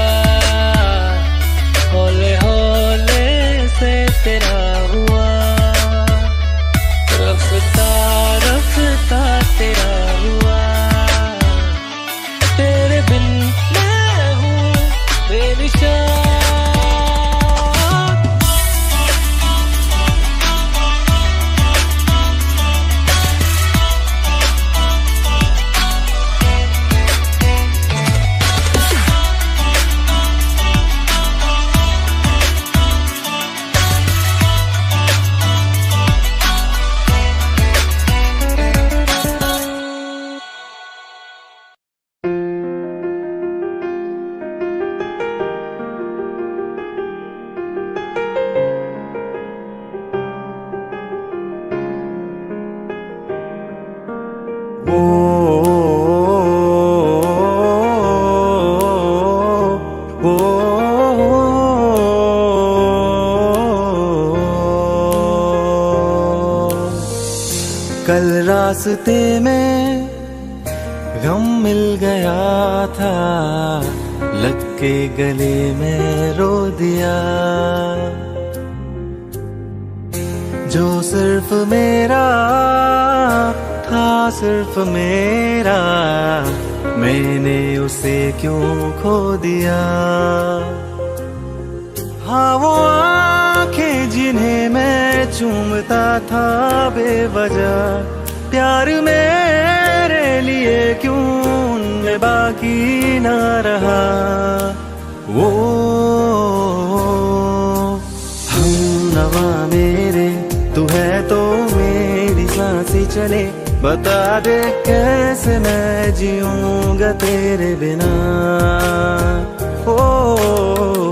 हौले हौले से तेरा हुआ, रफ्ता रफ्ता तेरा हुआ, तेरे बिन मैं हूँ बेनिशान। कल रास्ते में गम मिल गया था, लग के गले में रो दिया। जो सिर्फ मेरा था सिर्फ मेरा, मैंने उसे क्यों खो दिया। हाँ वो आंखें जिन्हें मैं चूमता था बेवजह, प्यार मेरे लिए क्यों उनमें बाकी ना रहा। वो हम नवा मेरे तू है तो मेरी सांसें चले, बता दे कैसे मैं जीऊंगा तेरे बिना। ओ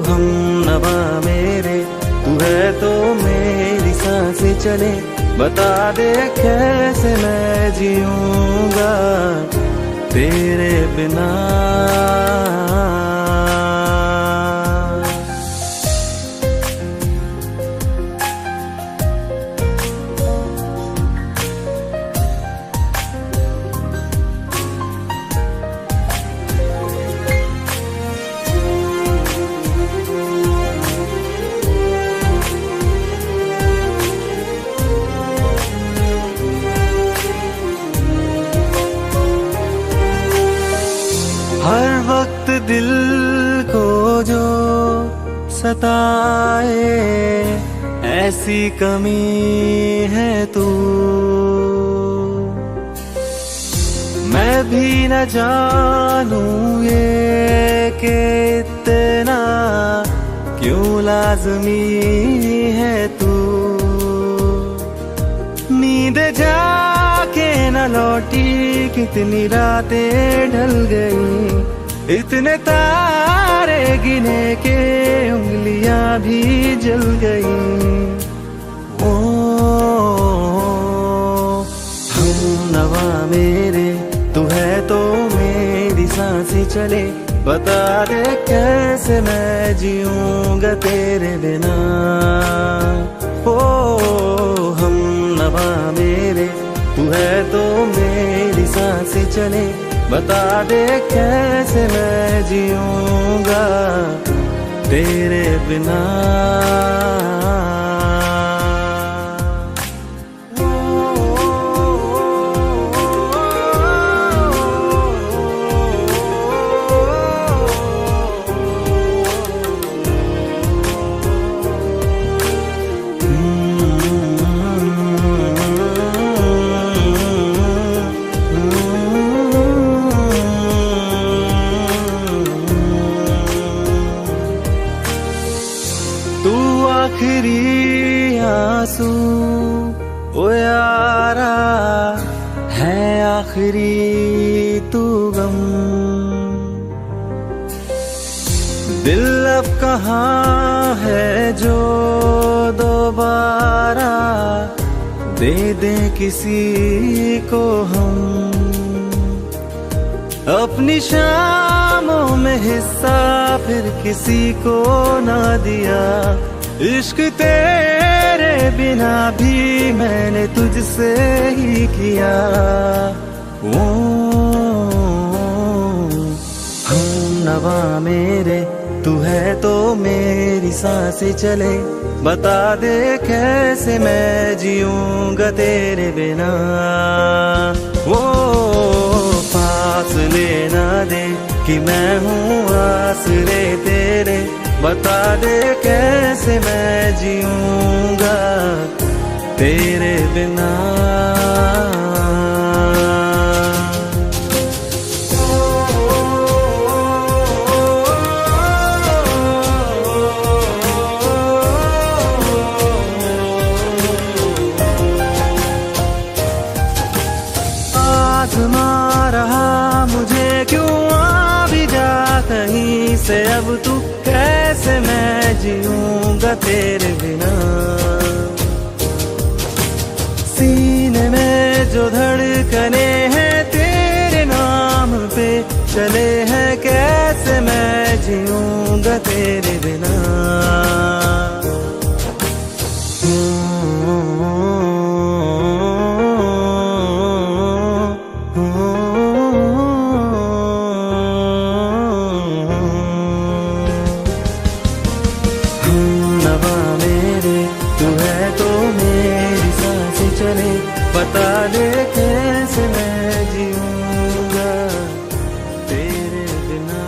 हम नवा मेरे तू है तो मेरी सांसें चले, बता दे कैसे मैं जीऊंगा तेरे बिना। हर वक्त दिल को जो सताए ऐसी कमी है तू, मैं भी न जानूं ये कि इतना क्यों लाज़मी है तू। नींद जाके न लौटी कितनी रातें ढल गई, इतने तारे गिने के उंगलियां भी जल गई। ओ हम नवा मेरे तू है तो मेरी सांसें चले, बता दे कैसे मैं जीऊंगा तेरे बिना। ओ हम नवा मेरे तू है तो मेरी सांसें चले, बता दे कैसे मैं जीऊंगा तेरे बिना। आखिरी आंसू ओ यारा है, आखिरी तू गम। दिल अब कहाँ है जो दोबारा दे दे किसी को हम। अपनी शामों में हिस्सा फिर किसी को ना दिया, इश्क तेरे बिना भी मैंने तुझसे ही किया। ओ हम नवा मेरे तू है तो मेरी सांसें चले, बता दे कैसे मैं जीऊंगा तेरे बिना। वो फासले ना दे कि मैं हूँ आसरे तेरे, बता दे कैसे मैं जीऊंगा तेरे बिना। आज़मा रहा मुझे क्यों आ भी जा कहीं से, अब तू कैसे मैं जीऊंगा तेरे बिना। सीने में जो धड़कने हैं तेरे नाम पे चले हैं, कैसे मैं जीऊंगा तेरे बिना। बता दे कैसे मैं जीऊंगा तेरे बिना।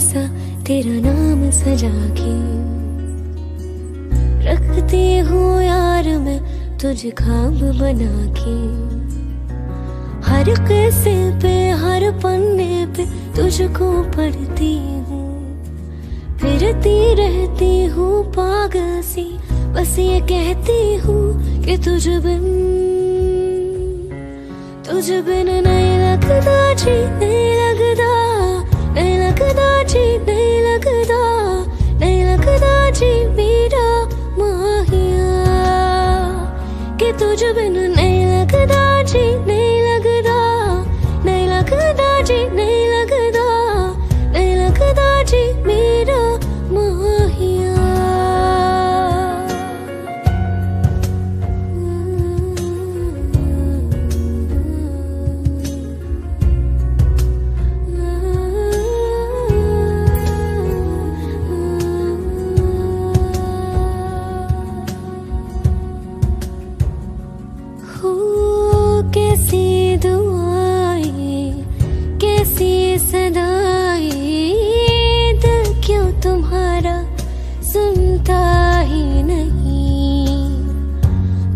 सा तेरा नाम सजा के रखती हूँ यार मैं तुझे ख्वाब बना के। हर किस्से पे हर पन्ने पे तुझको पढ़ती हूँ, फिरती रहती हूँ पागल सी, बस ये कहती हूँ कि तुझ बिन नहीं लगता जी, नहीं लगता, नहीं लगता जी, नहीं लगता, नहीं लगता जी मेरा माहिया, कि तुझ बिन नहीं लगता जी, नहीं लगता, नहीं लगता जी, नहीं लगता, नहीं लगता जी मेरा माहिया। कैसी दुआएं कैसी सदाएं, दिल क्यों तुम्हारा सुनता ही नहीं,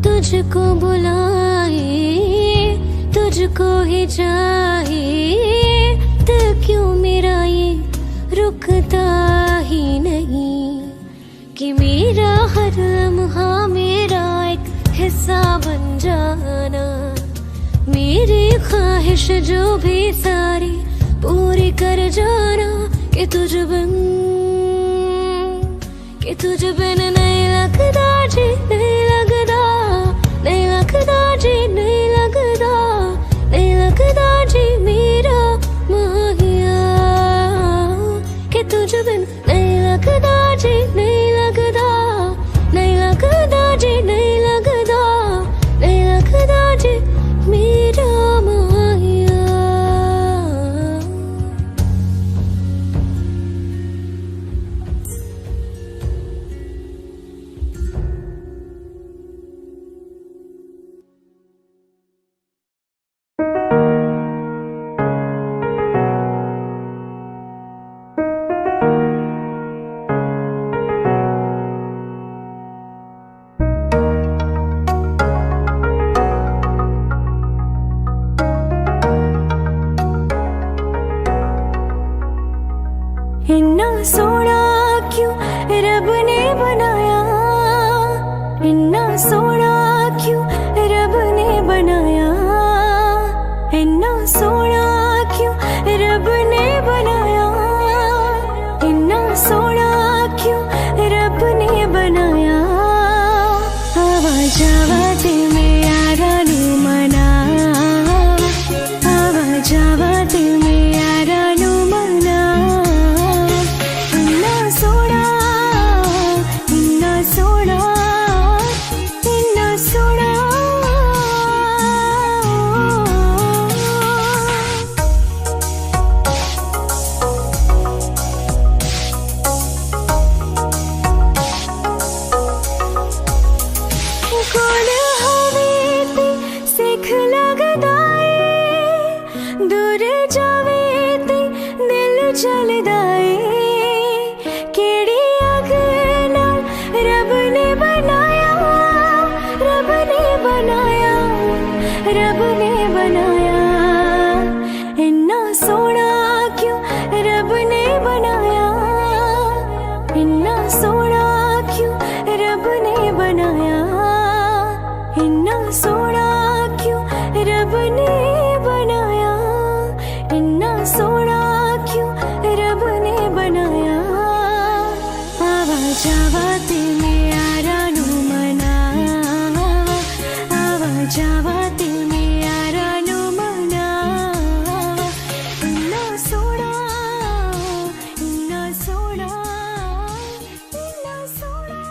तुझको बुलाए, तुझको ही चाहे, दिल क्यों मेरा ये रुकता ही नहीं, कि मेरा हर लम्हा मेरा एक हिस्सा बन जाना, मेरी ख्वाहिश जो भी सारी पूरी कर जाना, कि तुझ बिन नहीं लगता जी, नहीं लगता, नहीं लगता जी, नहीं लगता, नहीं लगता जी मेरा माहिया, कि तुझ बिन नहीं लगता जी, नहीं लगता, नहीं लगता जी, नहीं लगता, नहीं लगता जी मेरा माहिया। इन्ना सोना क्यों रब ने बनाया, इन्ना सोना क्यों रब ने बनाया, इन्ना सोना क्यों रब ने बनाया, इन्ना सोना क्यों रब ने बनाया, आवाज आवाज में यारा नू मना, आवाज आवाज में यारा नू मना, इन्ना सोना, इन्ना सोना, इन्ना सोना। कौन हवे ते सिख लगदा ए, दूर जावे ते दिल चलदा ए, केड़ी अग नाल रब ने बनाया, रब ने बनाया, रब ने बनाया, इन्ना सोना क्यों रब ने बनाया, इन्ना सोना क्यों रब ने बनाया, इन्ना सोना क्यों रब ने बनाया, इन्ना सोना क्यों रब ने बनाया, आवाज आवाज में यारा नू मना, आवाज आवाज में यारा नू मना, इन्ना सोना, इन्ना सोना, इन्ना सोना।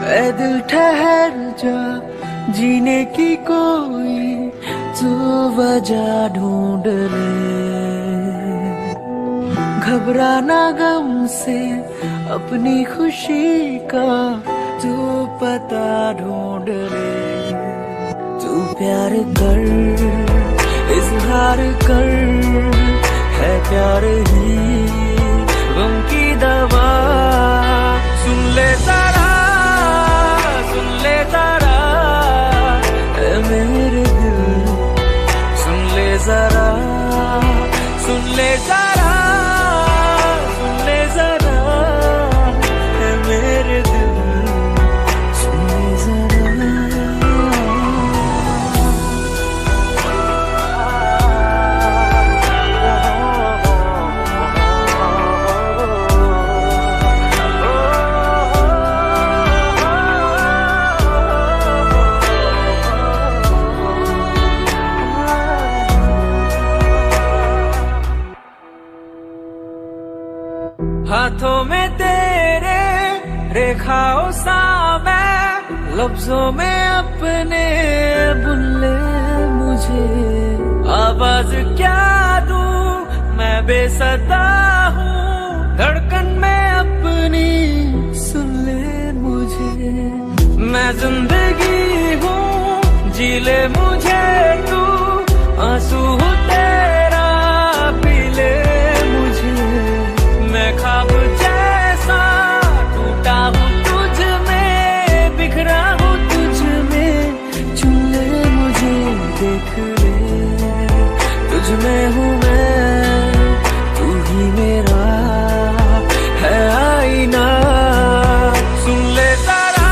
ऐ दिल ठहर जा, जीने की कोई तो वजह ढूंढ ले, घबराना गम से अपनी खुशी का तू पता ढूंढ ले, तू प्यार कर, इजहार कर, है प्यार ही गम की दवा, सुन ले तारा, सुन ले तारा, ऐ मेरे दिल, सुन ले जरा, सुन ले जरा, सुन ले जरा, ऐ मेरे दिल, सुन ले जरा। हाथों में तेरे रेखाओं सा मैं, लफ्जों में अपने बुन ले मुझे, आवाज क्या दूं बेसदा हूँ धड़कन में अपनी, सुन ले मुझे। मैं जिंदगी हूँ, जी ले मुझे तू, आंसू हूँ तेरा, पी ले मुझे। मैं ख्वाब जैसा टूटा हूँ तुझ में, बिखरा हूँ तुझ में, चुन ले मुझे, देख ले तुझ में हूँ मैं, तू ही मेरा है आईना। सुन ले जरा,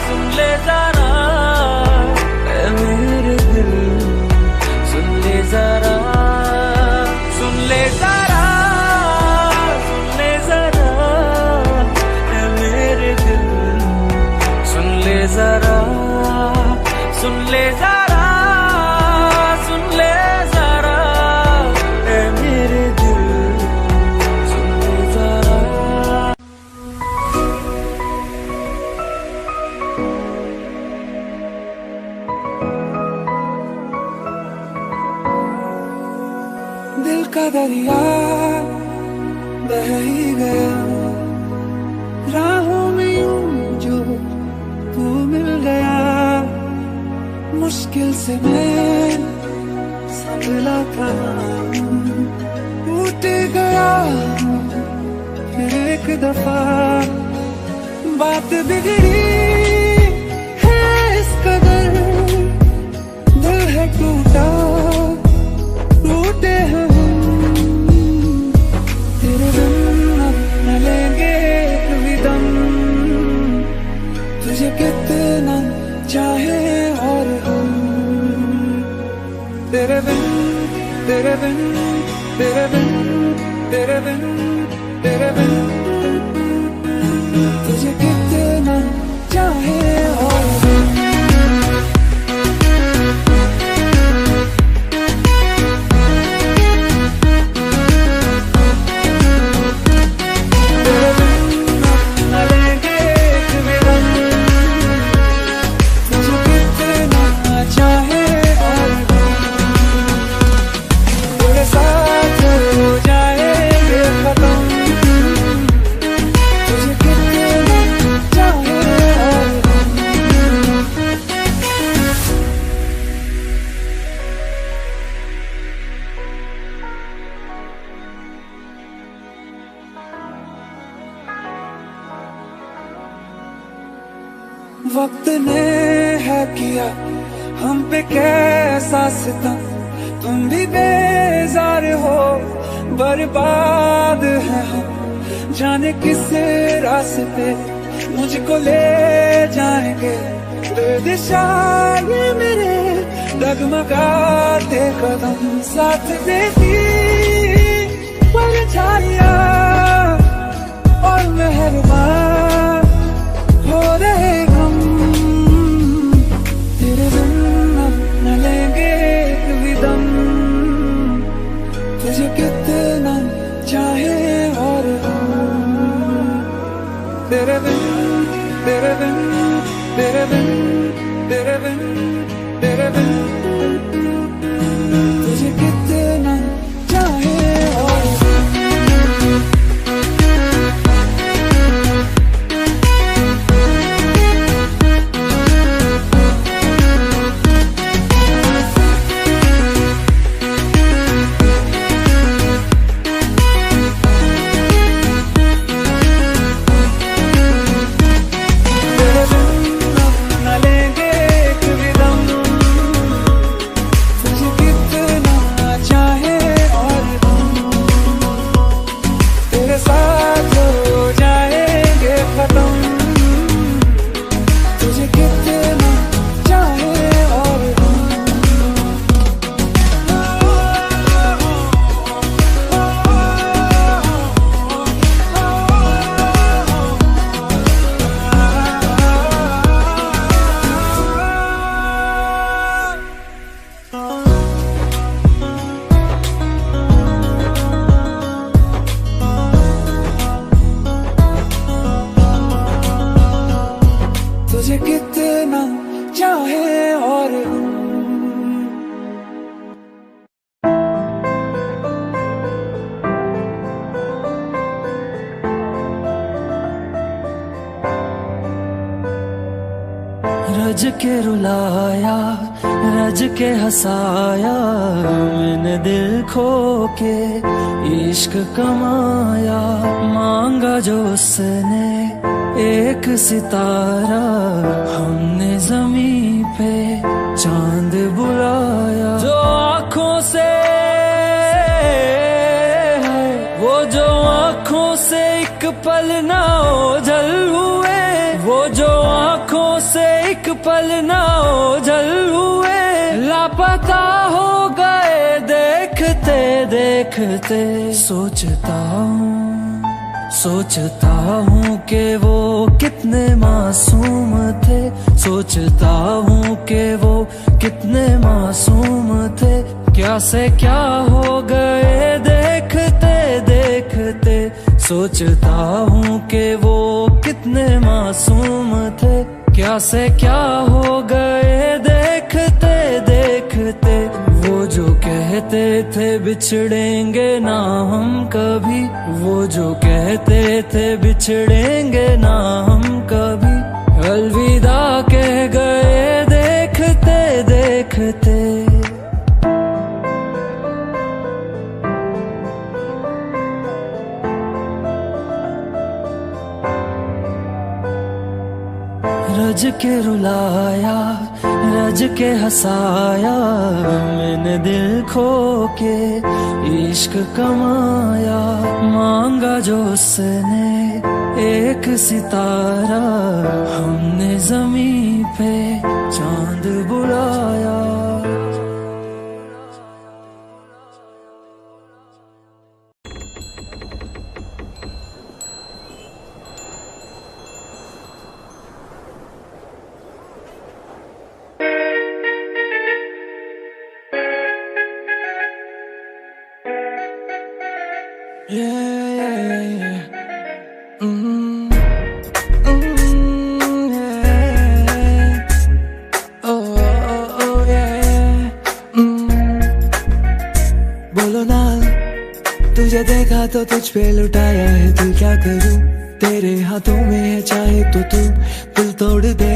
सुन ले जरा ऐ मेरे दिल, सुन ले जरा, सुन ले जरा, सुन ले जरा ऐ मेरे दिल, सुन ले जरा, सुन ले जरा, सुन ले जरा ऐ मेरे दिल, सुन ले जरा। दिल का दरिया बह ही गया, राहों में यूं जो तू मिल गया। मुश्किल से मैं संभला था, टूट गया फिर एक दफा। बात बिगड़ी है इस कदर, दिल है टूटा, टूटे हैं हम। तेरे बिन अब न लेंगे कभी दम, तुझे कितना चाहे और हम। तेरे बिन, तेरे बिन, तेरे बिन, तेरे बिन, तेरे बिन, तुझे कितना चाहे और हम। तेरे बिन न लेंगे कभी दम, तुझे कितना चाहे और हम। तेरे साथ हो जाएंगे खत्म, तुझे कितना चाहे और हम। वक्त ने है किया हम पे कैसा सितम, तुम भी बेजार हो, बर्बाद है हम, जाने किस रास्ते मुझको ले जाएंगे। बेदिशा ये मेरे डगमगाते कदम, साथ देती परछाइयां और मेहरबान हो रहे हम। तेरे बिन अब न लेंगे कभी दम, तुझे कितना चाहे और हम। तेरे बिन, तेरे बिन, तेरे बिन, तेरे बिन, तेरे बिन, तुझे कितना चाहे और हम। तेरे बिन न लेंगे कभी दम, रज के रुलाया, रज के हंसाया, मैंने दिल खो के इश्क कमाया। मांगा जो उसने एक सितारा, हमने जमीन पे चांद बुलाया। जो आँखों से है, वो जो आँखों से एक पल ना ओझल हुए, वो जो आँखों से एक पल ना ओझल हुए, लापता हो गए देखते देखते। सोचता हूँ कि वो कितने मासूम थे, सोचता हूँ कि वो कितने मासूम थे। क्या से क्या हो गए देखते देखते। सोचता हूँ कि वो कितने मासूम थे, क्या से क्या हो गए देखते देखते। वो जो कहते थे बिछड़ेंगे ना हम कभी, वो जो कहते थे बिछड़ेंगे ना हम कभी, अलविदा कह गए देखते देखते। रज के रुलाया, रज के हंसाया, मैंने दिल खो के इश्क कमाया। मांगा जो उसने एक सितारा, हमने जमीन पे चांद बुलाया। बोलो ना, तुझे देखा तो तुझ पे लुटाया है दिल, क्या करूं तेरे हाथों में है, चाहे तो तू दिल तोड़ दे,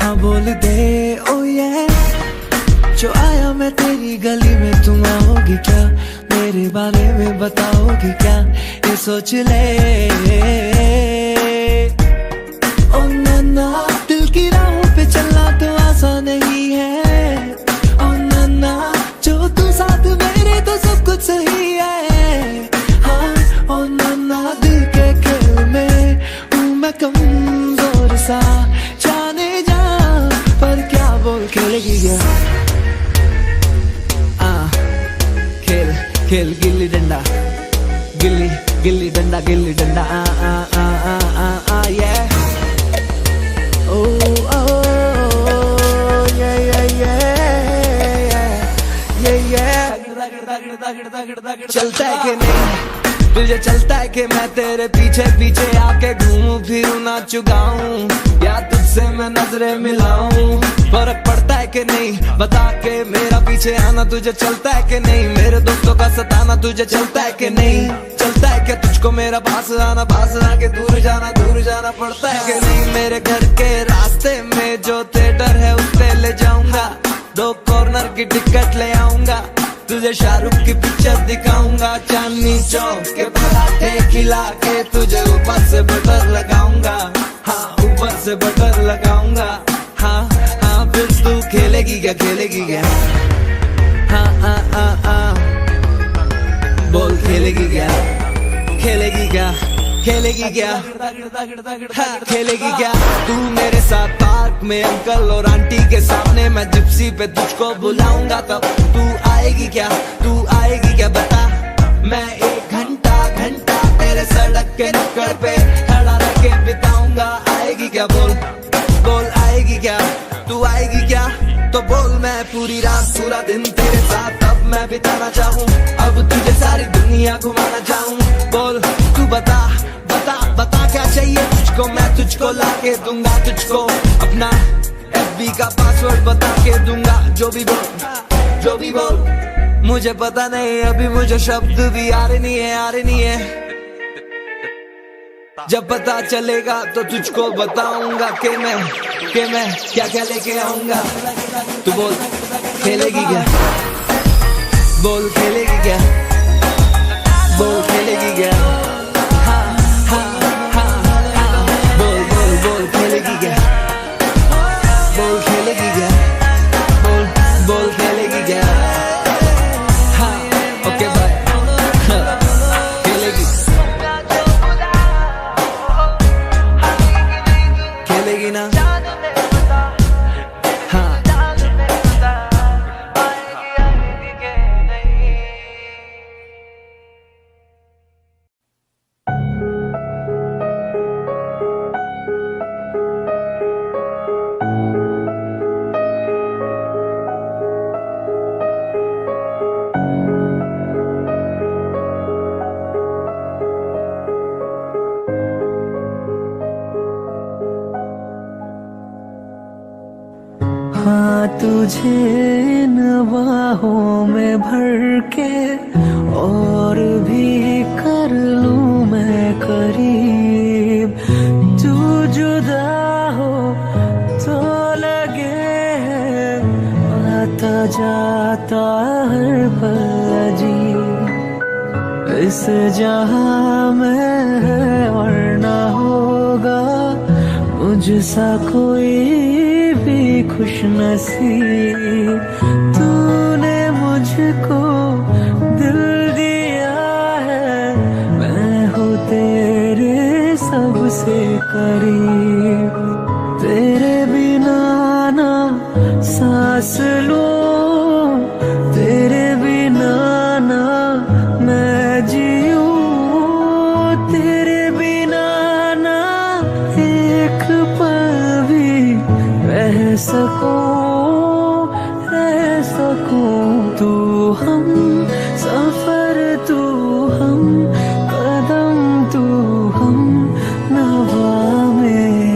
हाँ बोल दे। ओ ये जो आया मैं तेरी गली में, तुम आओगी क्या, मेरे बारे में बताओगी क्या, ये सोच ले। ओ नन्ना, दिल की राहों पे चलना तो आसान नहीं है। ओ नन्ना, जो तू साथ मेरे तो सब कुछ सही है। हाँ ओ नन्ना, दिल के खेल में हूँ मैं कमजोर सा, जाने जा पर क्या बोल खेलेगी क्या। खेल गिल्ली डंडा, गिल्ली गिल्ली डंडा, गिल्ली डंडा, आ आ आ आ आ आ ये। ओ ओ ये ये ये ये ये। चलता है कि नहीं तुझे, चलता है कि मैं तेरे पीछे पीछे आके घूमूं फिरूं नाचूं गाऊं, या तुझसे मैं नजरें मिलाऊं। फर्क पड़ता है कि नहीं बता के मेरा पीछे आना तुझे चलता है कि नहीं, मेरे दोस्तों का सताना तुझे चलता है कि नहीं। चलता है क्या तुझको मेरा पास आना, पास आके दूर जाना पड़ता है कि नहीं। मेरे घर के रास्ते में जो थिएटर है उस पे ले जाऊंगा, 2 कॉर्नर की टिकट ले आऊंगा, तुझे शाहरुख की पिक्चर दिखाऊंगा। चांदनी चौक के पराठे खिला के तुझे ऊपर से बटर लगाऊंगा, हाँ ऊपर से बटर लगाऊंगा। हाँ हाँ फिर तू खेलेगी क्या, खेलेगी क्या, हाँ हाँ हाँ हाँ बोल खेलेगी क्या, खेलेगी क्या, खेलेगी क्या, हाँ खेलेगी क्या। तू मेरे साथ पार्क में अंकल और आंटी के सामने, मैं जिप्सी पे तुझको बुलाऊंगा, तब तू आएगी क्या, तू आएगी क्या बता। मैं 1 घंटा तेरे सड़क के नुक्कड़ पे खड़ा रह के बिताऊंगा, आएगी क्या बोल, बोल आएगी क्या, तू आएगी क्या तो बोल। मैं पूरी रात पूरा दिन तेरे साथ अब मैं बिताना चाहूँ, अब तुझे सारी दुनिया घुमाना चाहूँ। बोल तू बता बता बता क्या चाहिए तुझको, मैं तुझको ला के दूंगा, तुझको अपना FB का पासवर्ड बता के दूंगा। जो भी बोल मुझे पता नहीं, अभी मुझे शब्द भी आ रहे नहीं है। जब पता चलेगा तो तुझको बताऊंगा कि के मैं क्या क्या लेके आऊंगा, तू बोल खेलेगी क्या, बोल खेलेगी क्या, बोल खेलेगी क्या, हाँ हाँ हाँ हाँ, बोल बोल बोल खेलेगी क्या, बोल खेलेगी क्या, बोल बोल खेलेगी क्या, हाँ ओके बाय, खेलेगी खेलेगी ना, हाँ हाँ तुझे इन बाहों में भर के और भी कर लूं मैं करीब, तू जुदा हो तो लगे आता जाता हर पल अजीब, इस जहां में वरना होगा मुझसा कोई भी खुश नसीब, तूने मुझको दिल दिया है, मैं हूँ तेरे सबसे करीब, तेरे बिना ना सांस लूं, तेरे बिना ना मैं जीऊं, तेरे बिना ना एक पल भी रह सकूं, तू हम सफर, तू हम कदम, तू हम नवा में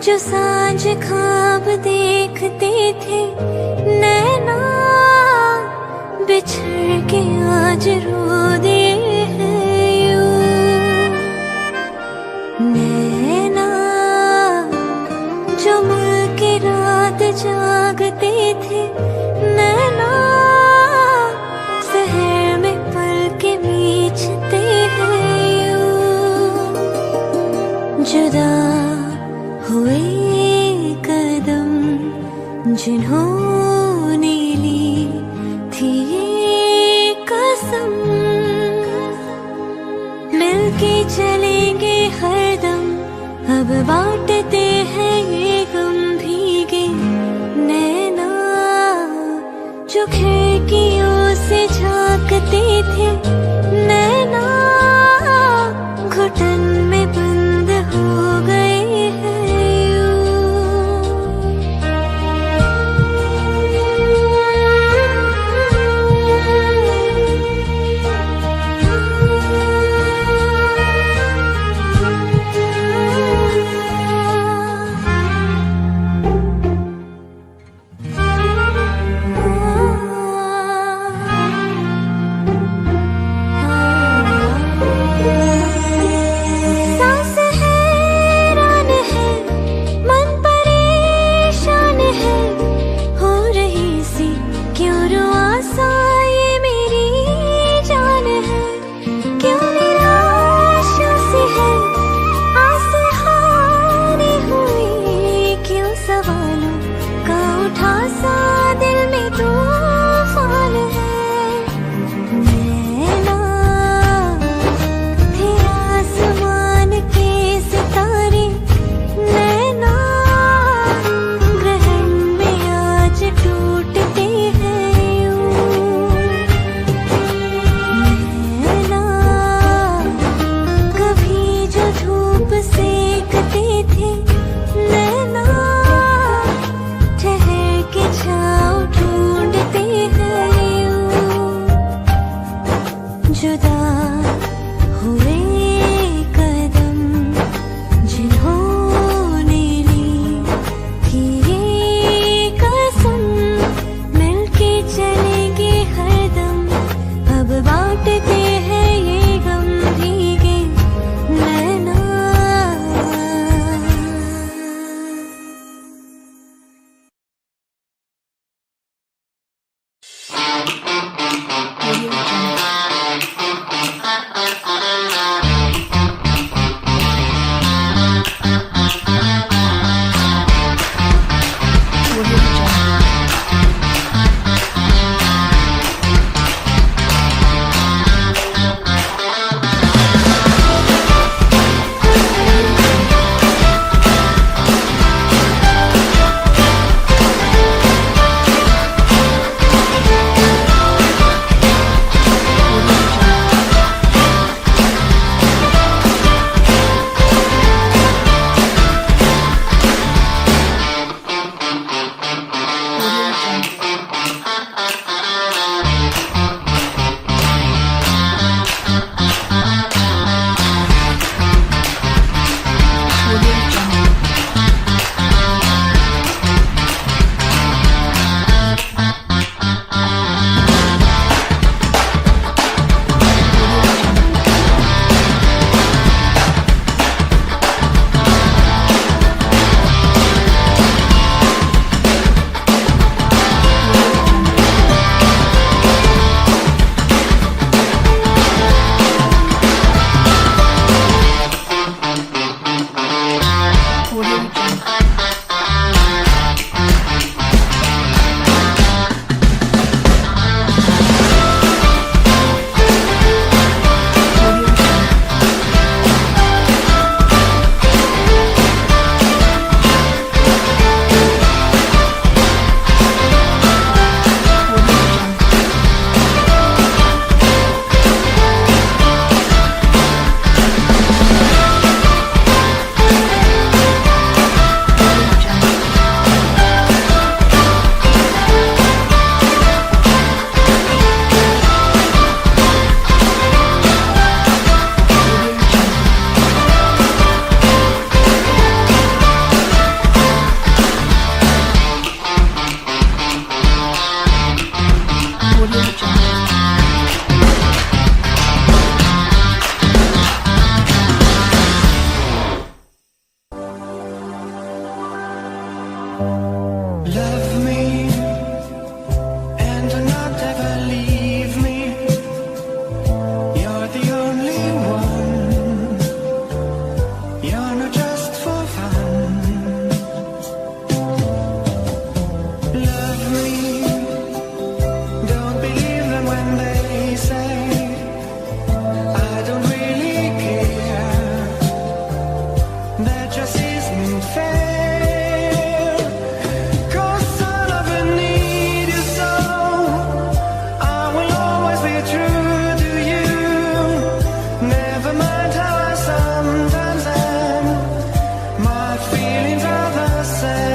जो सांझ ख्वाब देखते थे नैना, बिछड़ के आज रो दे हैं यूं। नैना जो मिल के रात जागते थे नैना, शहर में पल के बीचते हैं यूं। जुदा हुए कदम जिन्होंने ली थी ये कसम, मिलके चलेंगे हरदम, अब बांटते हैं ये गम। भीगे नैना जो खिड़कियों से झांकते थे नैना, घुटन में बंद हो गए हैं यूं। Love me and do not ever leave me. You're the only one. You're not just for fun. Love me. Don't believe them when they say I don't really care. That just isn't fair. 'Cause I love and need you so. I will always be true to you. Never mind how I sometimes am. My feelings are the same.